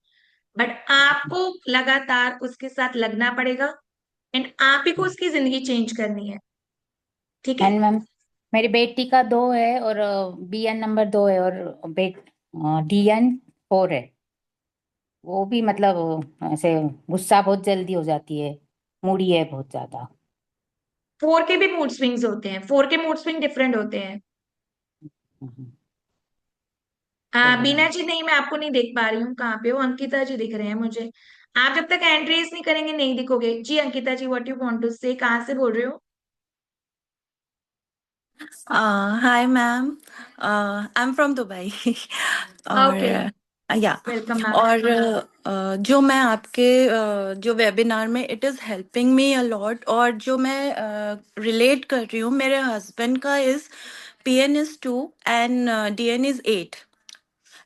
बट आपको लगातार उसके साथ लगना पड़ेगा, एंड आप ही को उसकी जिंदगी चेंज करनी है, ठीक है। एंड मैम मेरी बेटी का 2 है और BN नंबर 2 है, और बेट DN 4 है। वो भी मतलब ऐसे गुस्सा बहुत जल्दी हो जाती है, मूडी है बहुत ज्यादा। 4 के भी मूड स्विंग्स होते हैं, 4 के मूड स्विंग डिफरेंट होते हैं। हम्म। चलिए बीना मैम। जी नहीं, मैं आपको नहीं देख पा रही हूँ, कहाँ पे हो? अंकिता जी दिख रहे हैं मुझे। आप जब तक हैंड रेज नहीं करेंगे नहीं दिखोगे जी। अंकिता जी, व्हाट यू वांट टू से, कहाँ से बोल रहे हो? Hi, ma'am. I'm from Dubai. Okay, और या वेलकम मैम। और जो मैं आपके जो वेबिनार में it is helping me a lot, और जो मैं रिलेट कर रही हूँ, मेरे हस्बैंड का is PN is 2 and DN is 8,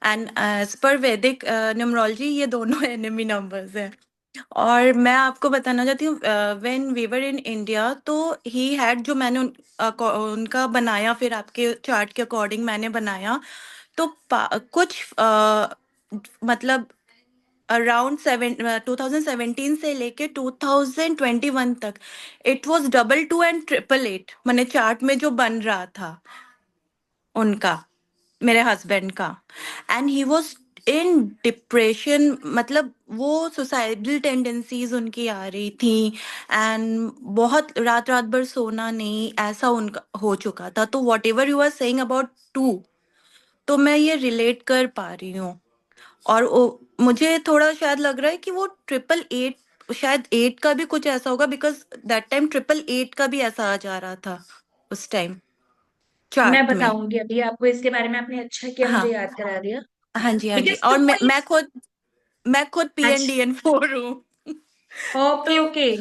and as per Vedic numerology ये दोनों एनिमी नंबर्स हैं। और मैं आपको बताना चाहती हूँ, when we were in India तो ही हैड, जो मैंने उनका बनाया, फिर आपके चार्ट के अकॉर्डिंग मैंने बनाया, तो कुछ मतलब अराउंड 2017 से लेके 2021 तक इट वाज 22 एंड 888, मैंने चार्ट में जो बन रहा था उनका, मेरे हस्बैंड का, and he was in depression, मतलब वो सुसाइडल टेंडेंसीज उनकी आ रही थी, एंड बहुत रात रात भर सोना नहीं, ऐसा उनका हो चुका था। तो whatever you are saying about 2, तो मैं ये रिलेट कर पा रही हूँ। और मुझे थोड़ा शायद लग रहा है कि वो 888, शायद 8 का भी कुछ ऐसा होगा, बिकॉज दैट टाइम 888 का भी ऐसा आ जा रहा था उस टाइम मैं चार्ट में। बताऊंगी अभी आपको इसके बारे में, आपने अच्छा किया हाँ, मुझे याद करा दिया। हाँ जी, हाँ जी। बिकॉज और टू मैं खुद अच्छा, PNDN 4 हूँ। ओके तो ओके।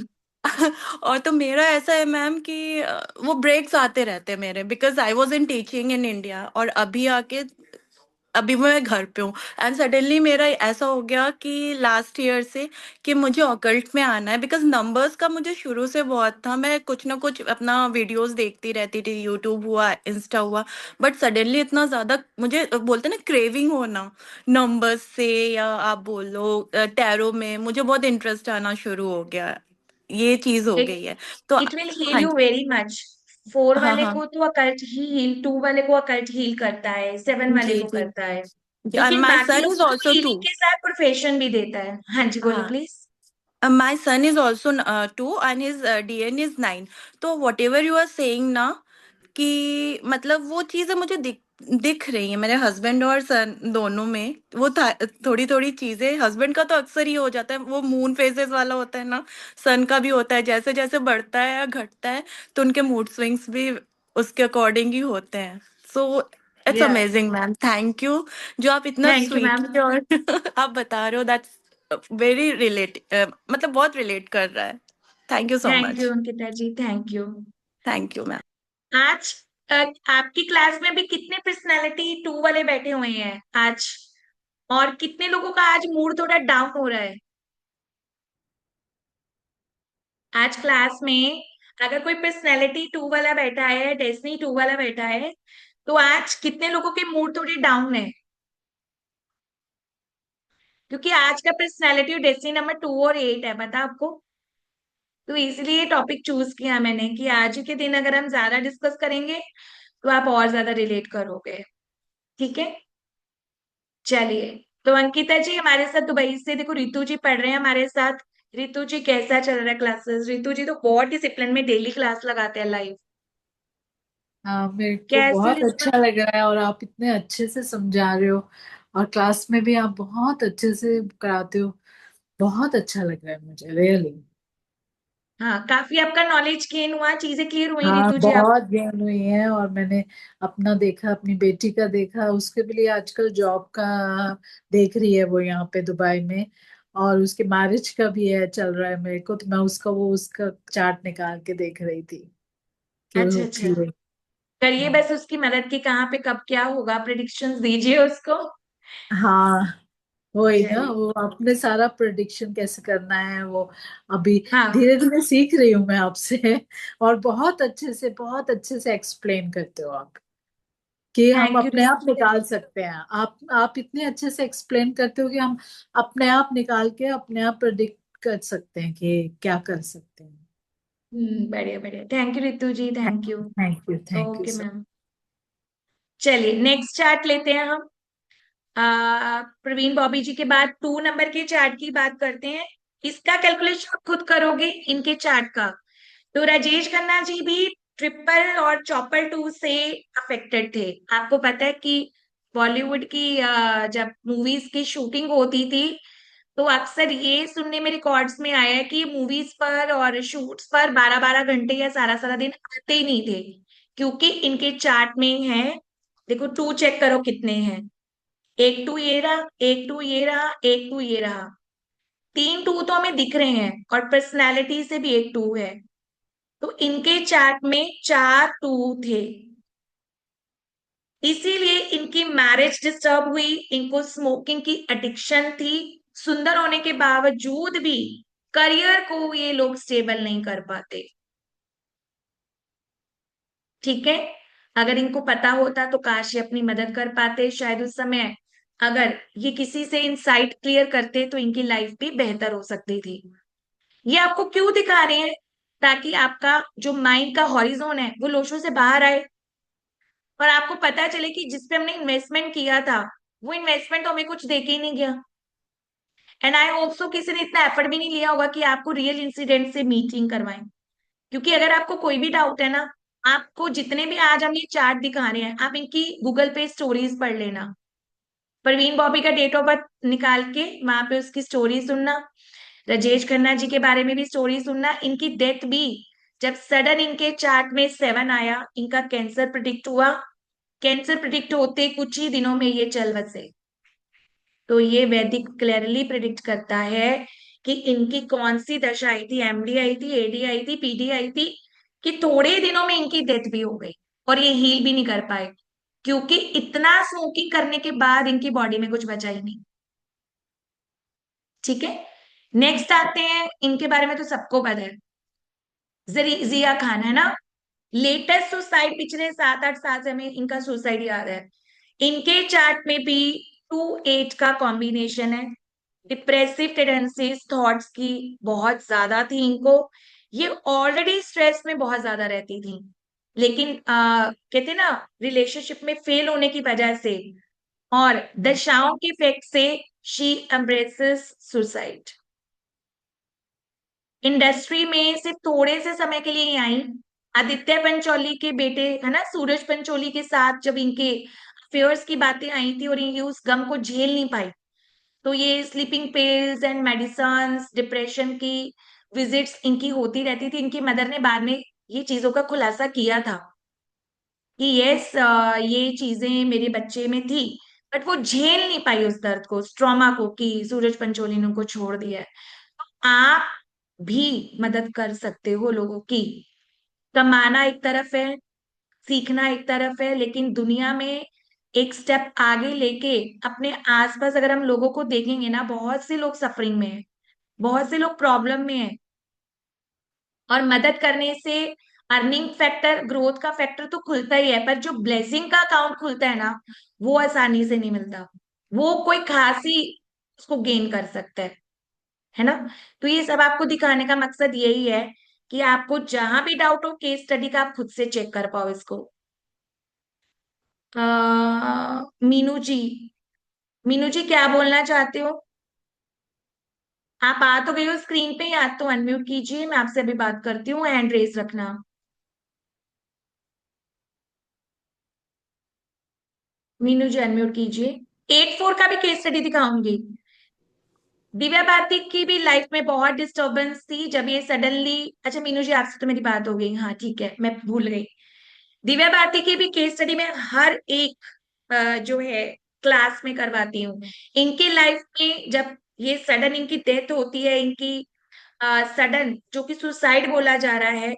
और तो मेरा ऐसा है मैम कि वो ब्रेक्स आते रहते हैं मेरे, because I was in teaching in India, और अभी मैं घर पे हूँ, एंड सडनली मेरा ऐसा हो गया कि लास्ट ईयर से कि मुझे ऑकल्ट में आना है, बिकॉज नंबर्स का मुझे शुरू से बहुत था। मैं कुछ ना कुछ अपना वीडियोस देखती रहती थी, यूट्यूब हुआ, इंस्टा हुआ, बट सडनली इतना ज़्यादा मुझे बोलते ना क्रेविंग होना नंबर्स से, या आप बोलो टैरो में, मुझे बहुत इंटरेस्ट आना शुरू हो गया, ये चीज़ हो इट गई है। तो इट विल हील हाँ यू जी, वेरी मच। 4 हाँ, वाले हाँ को तो अकल्ट ही हील, 2 वाले को अकल्ट हील करता है, 7 वाले जी, को जी। करता है। और लेकिन माय बाकी सन इज लोगों को ऑल्सो हीलिंग 2। के साथ प्रोफेशन भी देता है। हाँ जी, बोलो हाँ, please. my son is also 2 and his DN is 9। तो whatever you are saying ना, कि मतलब वो चीज़ें मुझे दिख रही है मेरे हस्बैंड और सन दोनों में, वो थोड़ी थोड़ी चीजें। हस्बैंड का तो अक्सर ही हो जाता है, वो मून फेजेस वाला होता है ना, सन का भी होता है, जैसे जैसे बढ़ता है या घटता है तो उनके मूड स्विंग्स भी उसके अकॉर्डिंग ही होते हैं। सो इट्स या, अमेजिंग मैम, थैंक यू, जो आप इतना थैंक यू मैम। स्वीटली और आप बता रहे हो, दैट्स वेरी रिलेट, मतलब बहुत रिलेट कर रहा है। Thank you so thank you much. Ankita ji, thank you. Thank you ma'am. आज आपकी क्लास में भी कितने पर्सनालिटी 2 वाले बैठे हुए हैं आज? और कितने लोगों का आज मूड थोड़ा डाउन हो रहा है? आज क्लास में अगर कोई पर्सनैलिटी 2 वाला बैठा है, डेस्टिनी 2 वाला बैठा है, तो आज कितने लोगों के मूड थोड़े डाउन है, क्योंकि आज का पर्सनैलिटी डेस्टिनी नंबर 2 और 8 है, पता आपको। तो इसलिए टॉपिक चूज किया मैंने कि आज के दिन अगर हम ज्यादा डिस्कस करेंगे तो आप और ज्यादा रिलेट करोगे। ठीक है, चलिए। तो अंकिता जी हमारे साथ दुबई से, देखो रितु जी पढ़ रहे हैं हमारे साथ। रितु जी कैसा चल रहा है क्लासेस? रितु जी तो बहुत डिसिप्लिन में डेली क्लास लगाते हैं लाइव। हाँ, मेरे को कैसे बहुत रिस्पॉन्स? अच्छा लग रहा है और आप इतने अच्छे से समझा रहे हो और क्लास में भी आप बहुत अच्छे से कराते हो। बहुत अच्छा लग रहा है मुझे, रियली। हाँ, काफी आपका नॉलेज गेन हुआ, चीजें क्लियर हुई हाँ, रितु जी आप? बहुत ज्ञान हुई है और मैंने अपना देखा, अपनी बेटी का देखा, उसके भी लिए आजकल जॉब का देख रही है वो यहाँ पे दुबई में। और उसके मैरिज का भी है, चल रहा है मेरे को, तो मैं उसका चार्ट निकाल के देख रही थी कि अच्छा उसके अच्छा, लिए। करिए बस उसकी मदद की, कहाँ पे कब क्या होगा प्रिडिक्शंस दीजिए उसको। हाँ, वही ना, चलिए। वो आपने सारा प्रेडिक्शन कैसे करना है वो अभी हाँ, धीरे धीरे सीख रही हूँ मैं आपसे। और बहुत अच्छे से एक्सप्लेन करते हो आप कि हम थैंक यू अपने आप रितु जी। निकाल सकते हैं। आप इतने अच्छे से एक्सप्लेन करते हो कि हम अपने आप निकाल के अपने आप प्रेडिक्ट कर सकते हैं कि क्या कर सकते हैं। बढ़िया बढ़िया, thank you Ritu ji, thank you. Thank you okay sir. Ma'am. चलिए नेक्स्ट चार्ट लेते हैं हम। प्रवीण बॉबी जी के बाद 2 नंबर के चार्ट की बात करते हैं। इसका कैलकुलेशन खुद करोगे इनके चार्ट का। तो राजेश खन्ना जी भी ट्रिपल और चॉपर 2 से अफेक्टेड थे। आपको पता है कि बॉलीवुड की जब मूवीज की शूटिंग होती थी, तो अक्सर ये सुनने में रिकॉर्ड्स में आया है कि मूवीज पर और शूट्स पर 12-12 घंटे या सारा सारा दिन आते ही नहीं थे, क्योंकि इनके चार्ट में है। देखो 2 चेक करो कितने हैं। एक 2 ये रहा, एक 2 ये रहा, एक 2 ये रहा। 3 2 तो हमें दिख रहे हैं, और पर्सनैलिटी से भी एक 2 है। तो इनके चार्ट में 4 2 थे। इसीलिए इनकी मैरिज डिस्टर्ब हुई, इनको स्मोकिंग की एडिक्शन थी। सुंदर होने के बावजूद भी करियर को ये लोग स्टेबल नहीं कर पाते। ठीक है, अगर इनको पता होता तो काश ये अपनी मदद कर पाते, शायद उस समय अगर ये किसी से इनसाइट क्लियर करते तो इनकी लाइफ भी बेहतर हो सकती थी। ये आपको क्यों दिखा रहे हैं? ताकि आपका जो माइंड का हॉरिजोन है वो लोशो से बाहर आए, और आपको पता चले कि जिस पे हमने इन्वेस्टमेंट किया था वो इन्वेस्टमेंट तो हमें कुछ दे के ही नहीं गया। एंड आई होप किसी ने इतना एफर्ट भी नहीं लिया होगा कि आपको रियल इंसिडेंट से मीटिंग करवाएं। क्योंकि अगर आपको कोई भी डाउट है ना, आपको जितने भी आज हम ये चार्ट दिखा रहे हैं, आप इनकी गूगल पे स्टोरीज पढ़ लेना। प्रवीण बॉबी का डेट ऑफ बर्थ निकाल के वहां पे उसकी स्टोरी सुनना। राजेश खन्ना जी के बारे में भी स्टोरी सुनना। इनकी डेथ भी जब सडन इनके चार्ट में 7 आया, इनका कैंसर प्रिडिक्ट हुआ। कैंसर प्रिडिक्ट होते कुछ ही दिनों में ये चल बसे। तो ये वैदिक क्लियरली प्रिडिक्ट करता है कि इनकी कौन सी दशा आई थी, एमडी आई थी, एडी आई थी, पीडी आई थी, कि थोड़े दिनों में इनकी डेथ भी हो गई और ये हील भी नहीं कर पाए, क्योंकि इतना स्मोकिंग करने के बाद इनकी बॉडी में कुछ बचा ही नहीं। ठीक है, नेक्स्ट आते हैं, इनके बारे में तो सबको पता है, जिया खान, है ना। लेटेस्ट सुसाइड पिछले 7-8 साल से हमें इनका सुसाइड याद है। इनके चार्ट में भी 2 8 का कॉम्बिनेशन है। डिप्रेसिव टेंडेंसीज थॉट्स की बहुत ज्यादा थी इनको। ये ऑलरेडी स्ट्रेस में बहुत ज्यादा रहती थी, लेकिन कहते ना, रिलेशनशिप में फेल होने की वजह से और दशाओं के इफेक्ट से शी एम्ब्रेसेस सुसाइड। इंडस्ट्री में सिर्फ थोड़े से समय के लिए ही आई। आदित्य पंचोली के बेटे, है ना, सूरज पंचोली के साथ जब इनके अफेयर्स की बातें आई थी और ये उस गम को झेल नहीं पाई, तो ये sleeping pills and medicine, depression की विजिट्स इनकी होती रहती थी। इनकी मदर ने बाद में ये चीजों का खुलासा किया था कि यस, ये चीजें मेरे बच्चे में थी, बट वो झेल नहीं पाई उस दर्द को, उस ट्रॉमा को, कि सूरज पंचोली ने उनको छोड़ दिया है। आप भी मदद कर सकते हो लोगों की। कमाना एक तरफ है, सीखना एक तरफ है, लेकिन दुनिया में एक स्टेप आगे लेके अपने आसपास अगर हम लोगों को देखेंगे ना, बहुत से लोग सफरिंग में हैं, बहुत से लोग प्रॉब्लम में हैं। और मदद करने से अर्निंग फैक्टर, ग्रोथ का फैक्टर तो खुलता ही है, पर जो ब्लेसिंग का अकाउंट खुलता है ना, वो आसानी से नहीं मिलता। वो कोई खास ही उसको गेन कर सकता है ना। तो ये सब आपको दिखाने का मकसद यही है कि आपको जहां भी डाउट हो केस स्टडी का, आप खुद से चेक कर पाओ इसको। मीनू जी, मीनू जी क्या बोलना चाहते हो? आप आ तो गई हो स्क्रीन पे, या तो अनम्यूट कीजिए, मैं आपसे अभी बात करती हूँ, हैंड रेज रखना। मीनू जी अनम्यूट कीजिए। 8-4 का भी केस स्टडी दिखाऊंगी। दिव्या भारती की भी लाइफ में बहुत डिस्टरबेंस थी जब ये सडनली, अच्छा मीनू जी आपसे तो मेरी बात हो गई, हाँ ठीक है, मैं भूल गई। दिव्या भारती की भी केस स्टडी में हर एक जो है क्लास में करवाती हूँ। इनकी लाइफ में जब ये सडन इनकी डेथ होती है, इनकी सडन जो कि सुसाइड बोला जा रहा है,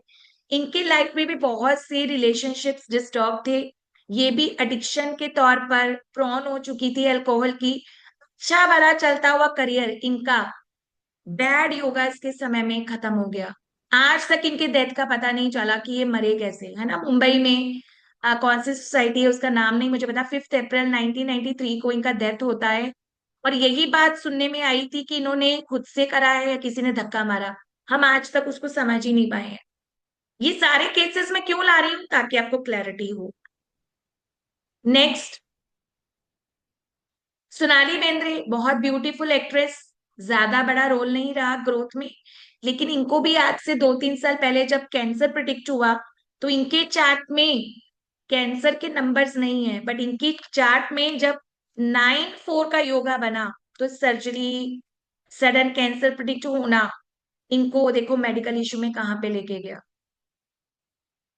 इनकी लाइफ में भी बहुत से रिलेशनशिप्स डिस्टर्ब थे। ये भी एडिक्शन के तौर पर प्रॉन हो चुकी थी अल्कोहल की। अच्छा भला चलता हुआ करियर इनका बैड योगा के समय में खत्म हो गया। आज तक इनके डेथ का पता नहीं चला कि ये मरे कैसे, है ना। मुंबई में कौन सी सोसाइटी है उसका नाम नहीं मुझे पता, 5 अप्रैल 1993 को इनका डेथ होता है। और यही बात सुनने में आई थी कि इन्होंने खुद से करा है या किसी ने धक्का मारा। हम आज तक उसको समझ ही नहीं पाए हैं। ये सारे केसेस मैं क्यों ला रही हूँ, ताकि आपको क्लैरिटी हो। नेक्स्ट, सोनाली बेंद्रे बहुत ब्यूटीफुल एक्ट्रेस, ज्यादा बड़ा रोल नहीं रहा ग्रोथ में, लेकिन इनको भी आज से 2-3 साल पहले जब कैंसर प्रिडिक्ट हुआ, तो इनके चार्ट में कैंसर के नंबर्स नहीं है, बट इनकी चार्ट में जब 9-4 का योगा बना, तो सर्जरी, सडन कैंसर प्रिडिक्ट होना, इनको देखो मेडिकल इशू में कहाँ पे लेके गया।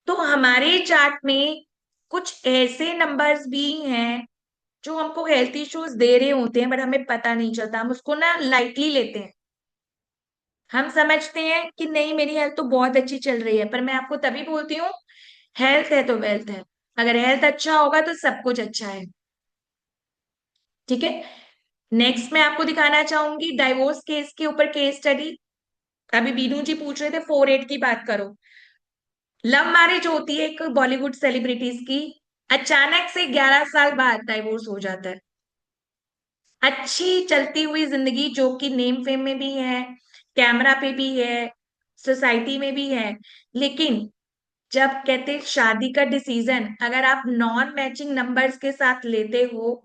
तो हमारे चार्ट में कुछ ऐसे नंबर्स भी हैं जो हमको हेल्थ इश्यूज दे रहे होते हैं, बट हमें पता नहीं चलता, हम उसको ना लाइटली लेते हैं। हम समझते हैं कि नहीं मेरी हेल्थ तो बहुत अच्छी चल रही है, पर मैं आपको तभी बोलती हूँ, हेल्थ है तो वेल्थ है। अगर हेल्थ अच्छा होगा तो सब कुछ अच्छा है। ठीक है। नेक्स्ट मैं आपको दिखाना चाहूंगी डाइवोर्स केस के ऊपर केस स्टडी। अभी बीनू जी पूछ रहे थे 4-8 की बात करो। लव मैरिज होती है एक बॉलीवुड सेलिब्रिटीज की, अचानक से 11 साल बाद डाइवोर्स हो जाता है। अच्छी चलती हुई जिंदगी जो कि नेम फेम में भी है, कैमरा पे भी है, सोसाइटी में भी है, लेकिन जब कहते हैं शादी का डिसीजन अगर आप नॉन मैचिंग नंबर्स के साथ लेते हो,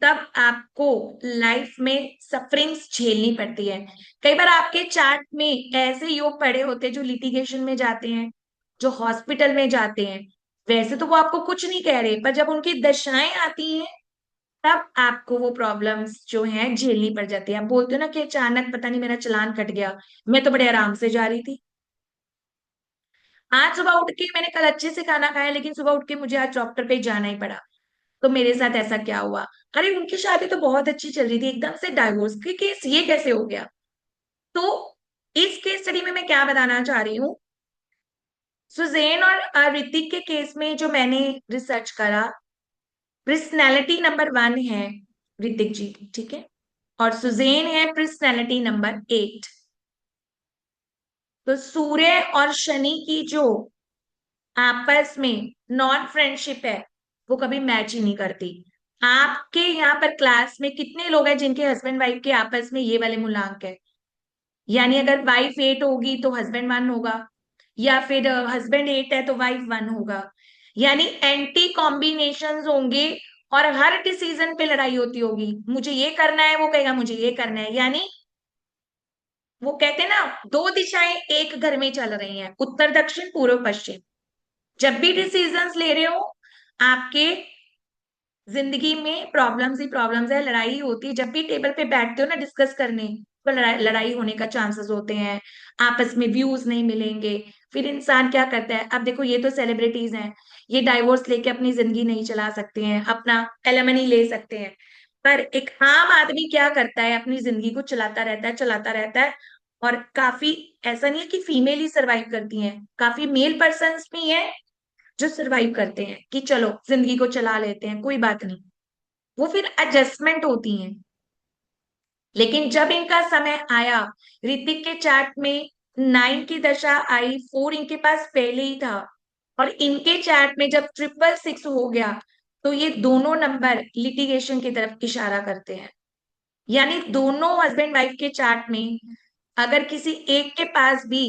तब आपको लाइफ में सफरिंग्स झेलनी पड़ती है। कई बार आपके चार्ट में ऐसे योग पड़े होते हैं जो लिटिगेशन में जाते हैं, जो हॉस्पिटल में जाते हैं। वैसे तो वो आपको कुछ नहीं कह रहे, पर जब उनकी दशाएं आती हैं, तब आपको वो प्रॉब्लम्स जो हैं झेलनी पड़ जाती है। आप बोलते हो ना कि अचानक पता नहीं मेरा चालान कट गया, मैं तो बड़े आराम से जा रही थी, आज सुबह उठ के मैंने कल अच्छे से खाना खाया, लेकिन सुबह उठ के मुझे आज डॉक्टर पे जाना ही पड़ा, तो मेरे साथ ऐसा क्या हुआ? अरे उनकी शादी तो बहुत अच्छी चल रही थी, एकदम से डाइवोर्स की केस ये कैसे हो गया? तो इस केस स्टडी में मैं क्या बताना चाह रही हूँ, सुजैन और ऋतिक के केस में जो मैंने रिसर्च करा, पर्सनैलिटी नंबर 1 है ऋतिक जी, ठीक है, और सुजैन है पर्सनैलिटी नंबर 8। तो सूर्य और शनि की जो आपस में नॉन फ्रेंडशिप है, वो कभी मैच ही नहीं करती। आपके यहाँ पर क्लास में कितने लोग हैं जिनके हस्बैंड वाइफ के आपस में ये वाले मूलांक है? यानी अगर वाइफ 8 होगी तो हस्बैंड 1 होगा, या फिर हस्बैंड 8 है तो वाइफ 1 होगा। यानी एंटी कॉम्बिनेशन होंगे, और हर डिसीजन पे लड़ाई होती होगी, मुझे ये करना है, वो कहेगा मुझे ये करना है। यानी वो कहते हैं ना, दो दिशाएं एक घर में चल रही हैं, उत्तर दक्षिण पूर्व पश्चिम। जब भी डिसीजंस ले रहे हो, आपके जिंदगी में प्रॉब्लम्स ही प्रॉब्लम्स है, लड़ाई ही होती है। जब भी टेबल पे बैठते हो ना डिस्कस करने, तो लड़ाई होने का चांसेस होते हैं, आपस में व्यूज नहीं मिलेंगे। फिर इंसान क्या करता है, अब देखो ये तो सेलिब्रिटीज हैं, ये डाइवोर्स लेके अपनी जिंदगी नहीं चला सकते हैं, अपना एलिमनी ले सकते हैं, पर एक आम आदमी क्या करता है, अपनी जिंदगी को चलाता रहता है, चलाता रहता है। और काफी, ऐसा नहीं है कि फीमेल ही सरवाइव करती हैं, काफी मेल पर्सन भी हैं जो सरवाइव करते हैं कि चलो जिंदगी को चला लेते हैं, कोई बात नहीं। वो फिर एडजस्टमेंट होती हैं। लेकिन जब इनका समय आया, ऋतिक के चार्ट में 9 की दशा आई, 4 इनके पास पहले ही था, और इनके चार्ट में जब 666 हो गया तो ये दोनों नंबर लिटिगेशन की तरफ इशारा करते हैं। यानी दोनों हस्बैंड वाइफ के चार्ट में अगर किसी एक के पास भी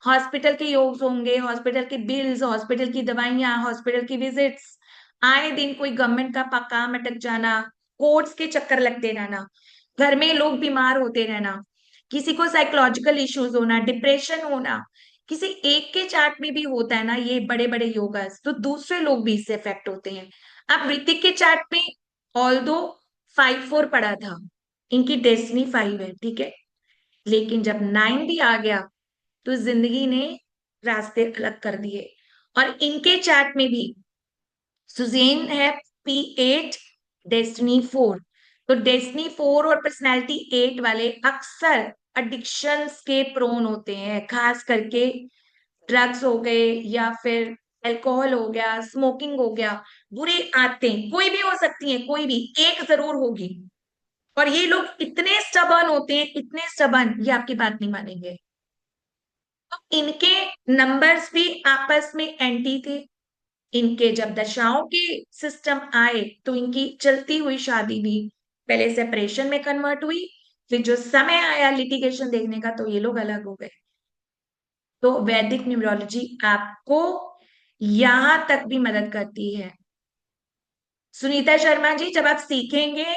हॉस्पिटल के योग होंगे, हॉस्पिटल के बिल्स, हॉस्पिटल की दवाइयां, हॉस्पिटल की विजिट्स, आए दिन कोई गवर्नमेंट का काम अटक जाना, कोर्ट्स के चक्कर लगते रहना, घर में लोग बीमार होते रहना, किसी को साइकोलॉजिकल इश्यूज होना, डिप्रेशन होना, किसी एक के चार्ट में भी होता है ना ये बड़े बड़े योगास, तो दूसरे लोग भी इससे इफेक्ट होते हैं। अब ऋतिक के चार्ट में ऑल दो 5-4 पड़ा था, इनकी डेस्टिनी 5 है, ठीक है, लेकिन जब 9 भी आ गया तो जिंदगी ने रास्ते अलग कर दिए। और इनके चार्ट में भी सुजेन है P8, डेस्टिनी 4। तो डेस्टिनी 4 और पर्सनैलिटी 8 वाले अक्सर अडिक्शंस के प्रोन होते हैं, खास करके ड्रग्स हो गए या फिर अल्कोहल हो गया, स्मोकिंग हो गया, बुरी आदतें कोई भी हो सकती हैं, कोई भी एक जरूर होगी। और ये लोग इतने स्टबर्न होते हैं, इतने स्टबर्न, ये आपकी बात नहीं मानेंगे। तो इनके नंबर्स भी आपस में एंटी थे। इनके जब दशाओं के सिस्टम आए तो इनकी चलती हुई शादी भी पहले सेपरेशन में कन्वर्ट हुई, फिर जो समय आया लिटिगेशन देखने का तो ये लोग अलग हो गए। तो वैदिक न्यूमरोलॉजी आपको यहां तक भी मदद करती है। सुनीता शर्मा जी, जब आप सीखेंगे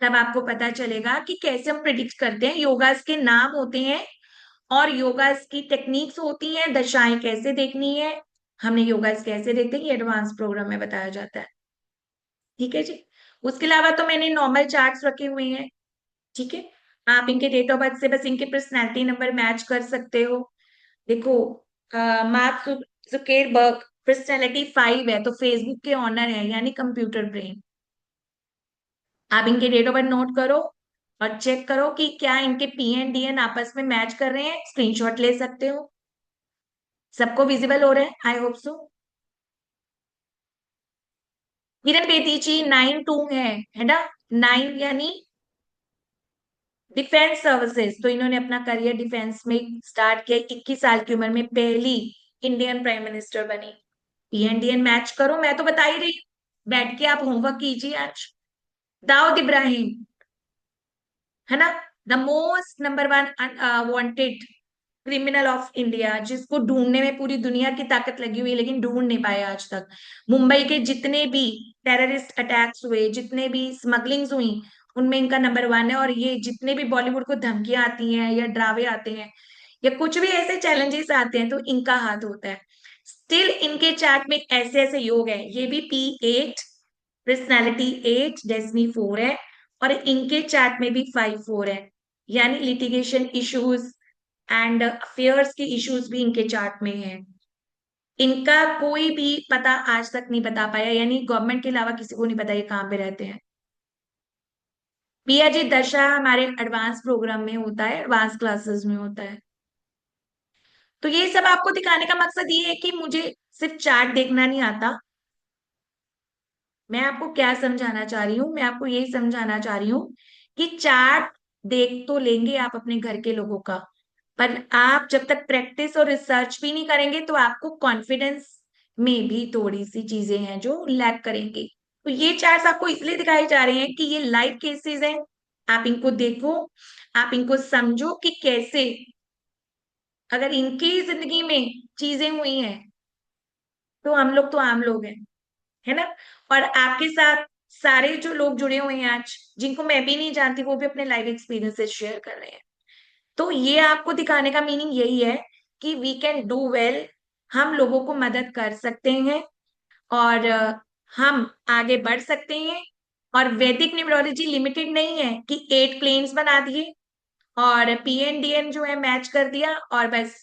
तब आपको पता चलेगा कि कैसे हम प्रिडिक्ट करते हैं। योगास के नाम होते हैं और योगास की टेक्निक्स होती हैं, दशाएं कैसे देखनी है, हमने योगास कैसे देखते हैं, ये एडवांस प्रोग्राम में बताया जाता है, ठीक है जी। उसके अलावा तो मैंने नॉर्मल चार्ट्स रखे हुए हैं, ठीक है, आप इनके डेट ऑफ बर्थ से बस इनके पर्सनैलिटी नंबर मैच कर सकते हो। देखो, मार्क जुकेरबर्ग पर्सनैलिटी 5 है, तो फेसबुक के ऑनर है, यानी कंप्यूटर ब्रेन। आप इनके डेट ऑफ बर्थ नोट करो और चेक करो कि क्या इनके PN DN आपस में मैच कर रहे हैं, स्क्रीनशॉट ले सकते हो। सबको विजिबल हो रहा है, I hope so. Kiran Bedi जी 9-2 है ना, 9 यानी डिफेंस सर्विसेज, तो इन्होंने अपना करियर डिफेंस में स्टार्ट किया, 21 साल की उम्र में पहली इंडियन प्राइम मिनिस्टर बनी। PN DN मैच करो, मैं तो बता ही रही हूँ, बैठ के आप होमवर्क कीजिए आज। दाऊद इब्राहिम है ना, the most number 1 wanted criminal of India, जिसको ढूंढने में पूरी दुनिया की ताकत लगी हुई है लेकिन ढूंढ नहीं पाए आज तक। मुंबई के जितने भी टेररिस्ट अटैक्स हुए, जितने भी स्मगलिंग्स हुई, उनमें इनका नंबर 1 है। और ये जितने भी बॉलीवुड को धमकियां आती हैं या ड्रावे आते हैं या कुछ भी ऐसे चैलेंजेस आते हैं तो इनका हाथ होता है। स्टिल इनके चार्ट में ऐसे ऐसे योग है, ये भी P8, पर्सनैलिटी 8, डेस्टिनी 4 है, और इनके चार्ट में भी 5-4 है, यानी लिटिगेशन इश्यूज एंड अफेयर्स के इश्यूज भी इनके चार्ट में है। इनका कोई भी पता आज तक नहीं बता पाया, यानी गवर्नमेंट के अलावा किसी को नहीं पता ये कहाँ पे रहते हैं। पिया जी, दशा हमारे एडवांस प्रोग्राम में होता है, एडवांस क्लासेस में होता है। तो ये सब आपको दिखाने का मकसद ये है कि मुझे सिर्फ चार्ट देखना नहीं आता। मैं आपको क्या समझाना चाह रही हूँ, मैं आपको यही समझाना चाह रही हूँ कि चार्ट देख तो लेंगे आप अपने घर के लोगों का, पर आप जब तक प्रैक्टिस और रिसर्च भी नहीं करेंगे तो आपको कॉन्फिडेंस में भी थोड़ी सी चीजें हैं जो लैक करेंगे। तो ये चार्ट्स आपको इसलिए दिखाए जा रहे हैं कि ये लाइव केसेस हैं, आप इनको देखो, आप इनको समझो कि कैसे अगर इनकी जिंदगी में चीजें हुई हैं तो हम लोग तो आम लोग हैं, है ना। और आपके साथ सारे जो लोग जुड़े हुए हैं आज, जिनको मैं भी नहीं जानती, वो भी अपने लाइफ एक्सपीरियंसेस शेयर कर रहे हैं। तो ये आपको दिखाने का मीनिंग यही है कि वी कैन डू वेल, हम लोगों को मदद कर सकते हैं और हम आगे बढ़ सकते हैं। और वैदिक न्यूमरोलॉजी लिमिटेड नहीं है कि 8 प्लेन्स बना दिए और PN DN जो है मैच कर दिया और बस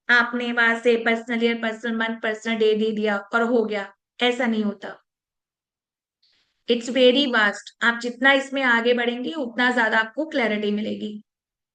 आपने वहां से personal year, personal month, personal day they दिया और हो गया। ऐसा नहीं होता, इट्स वेरी वास्ट। आप जितना इसमें आगे बढ़ेंगे उतना ज्यादा आपको क्लैरिटी मिलेगी।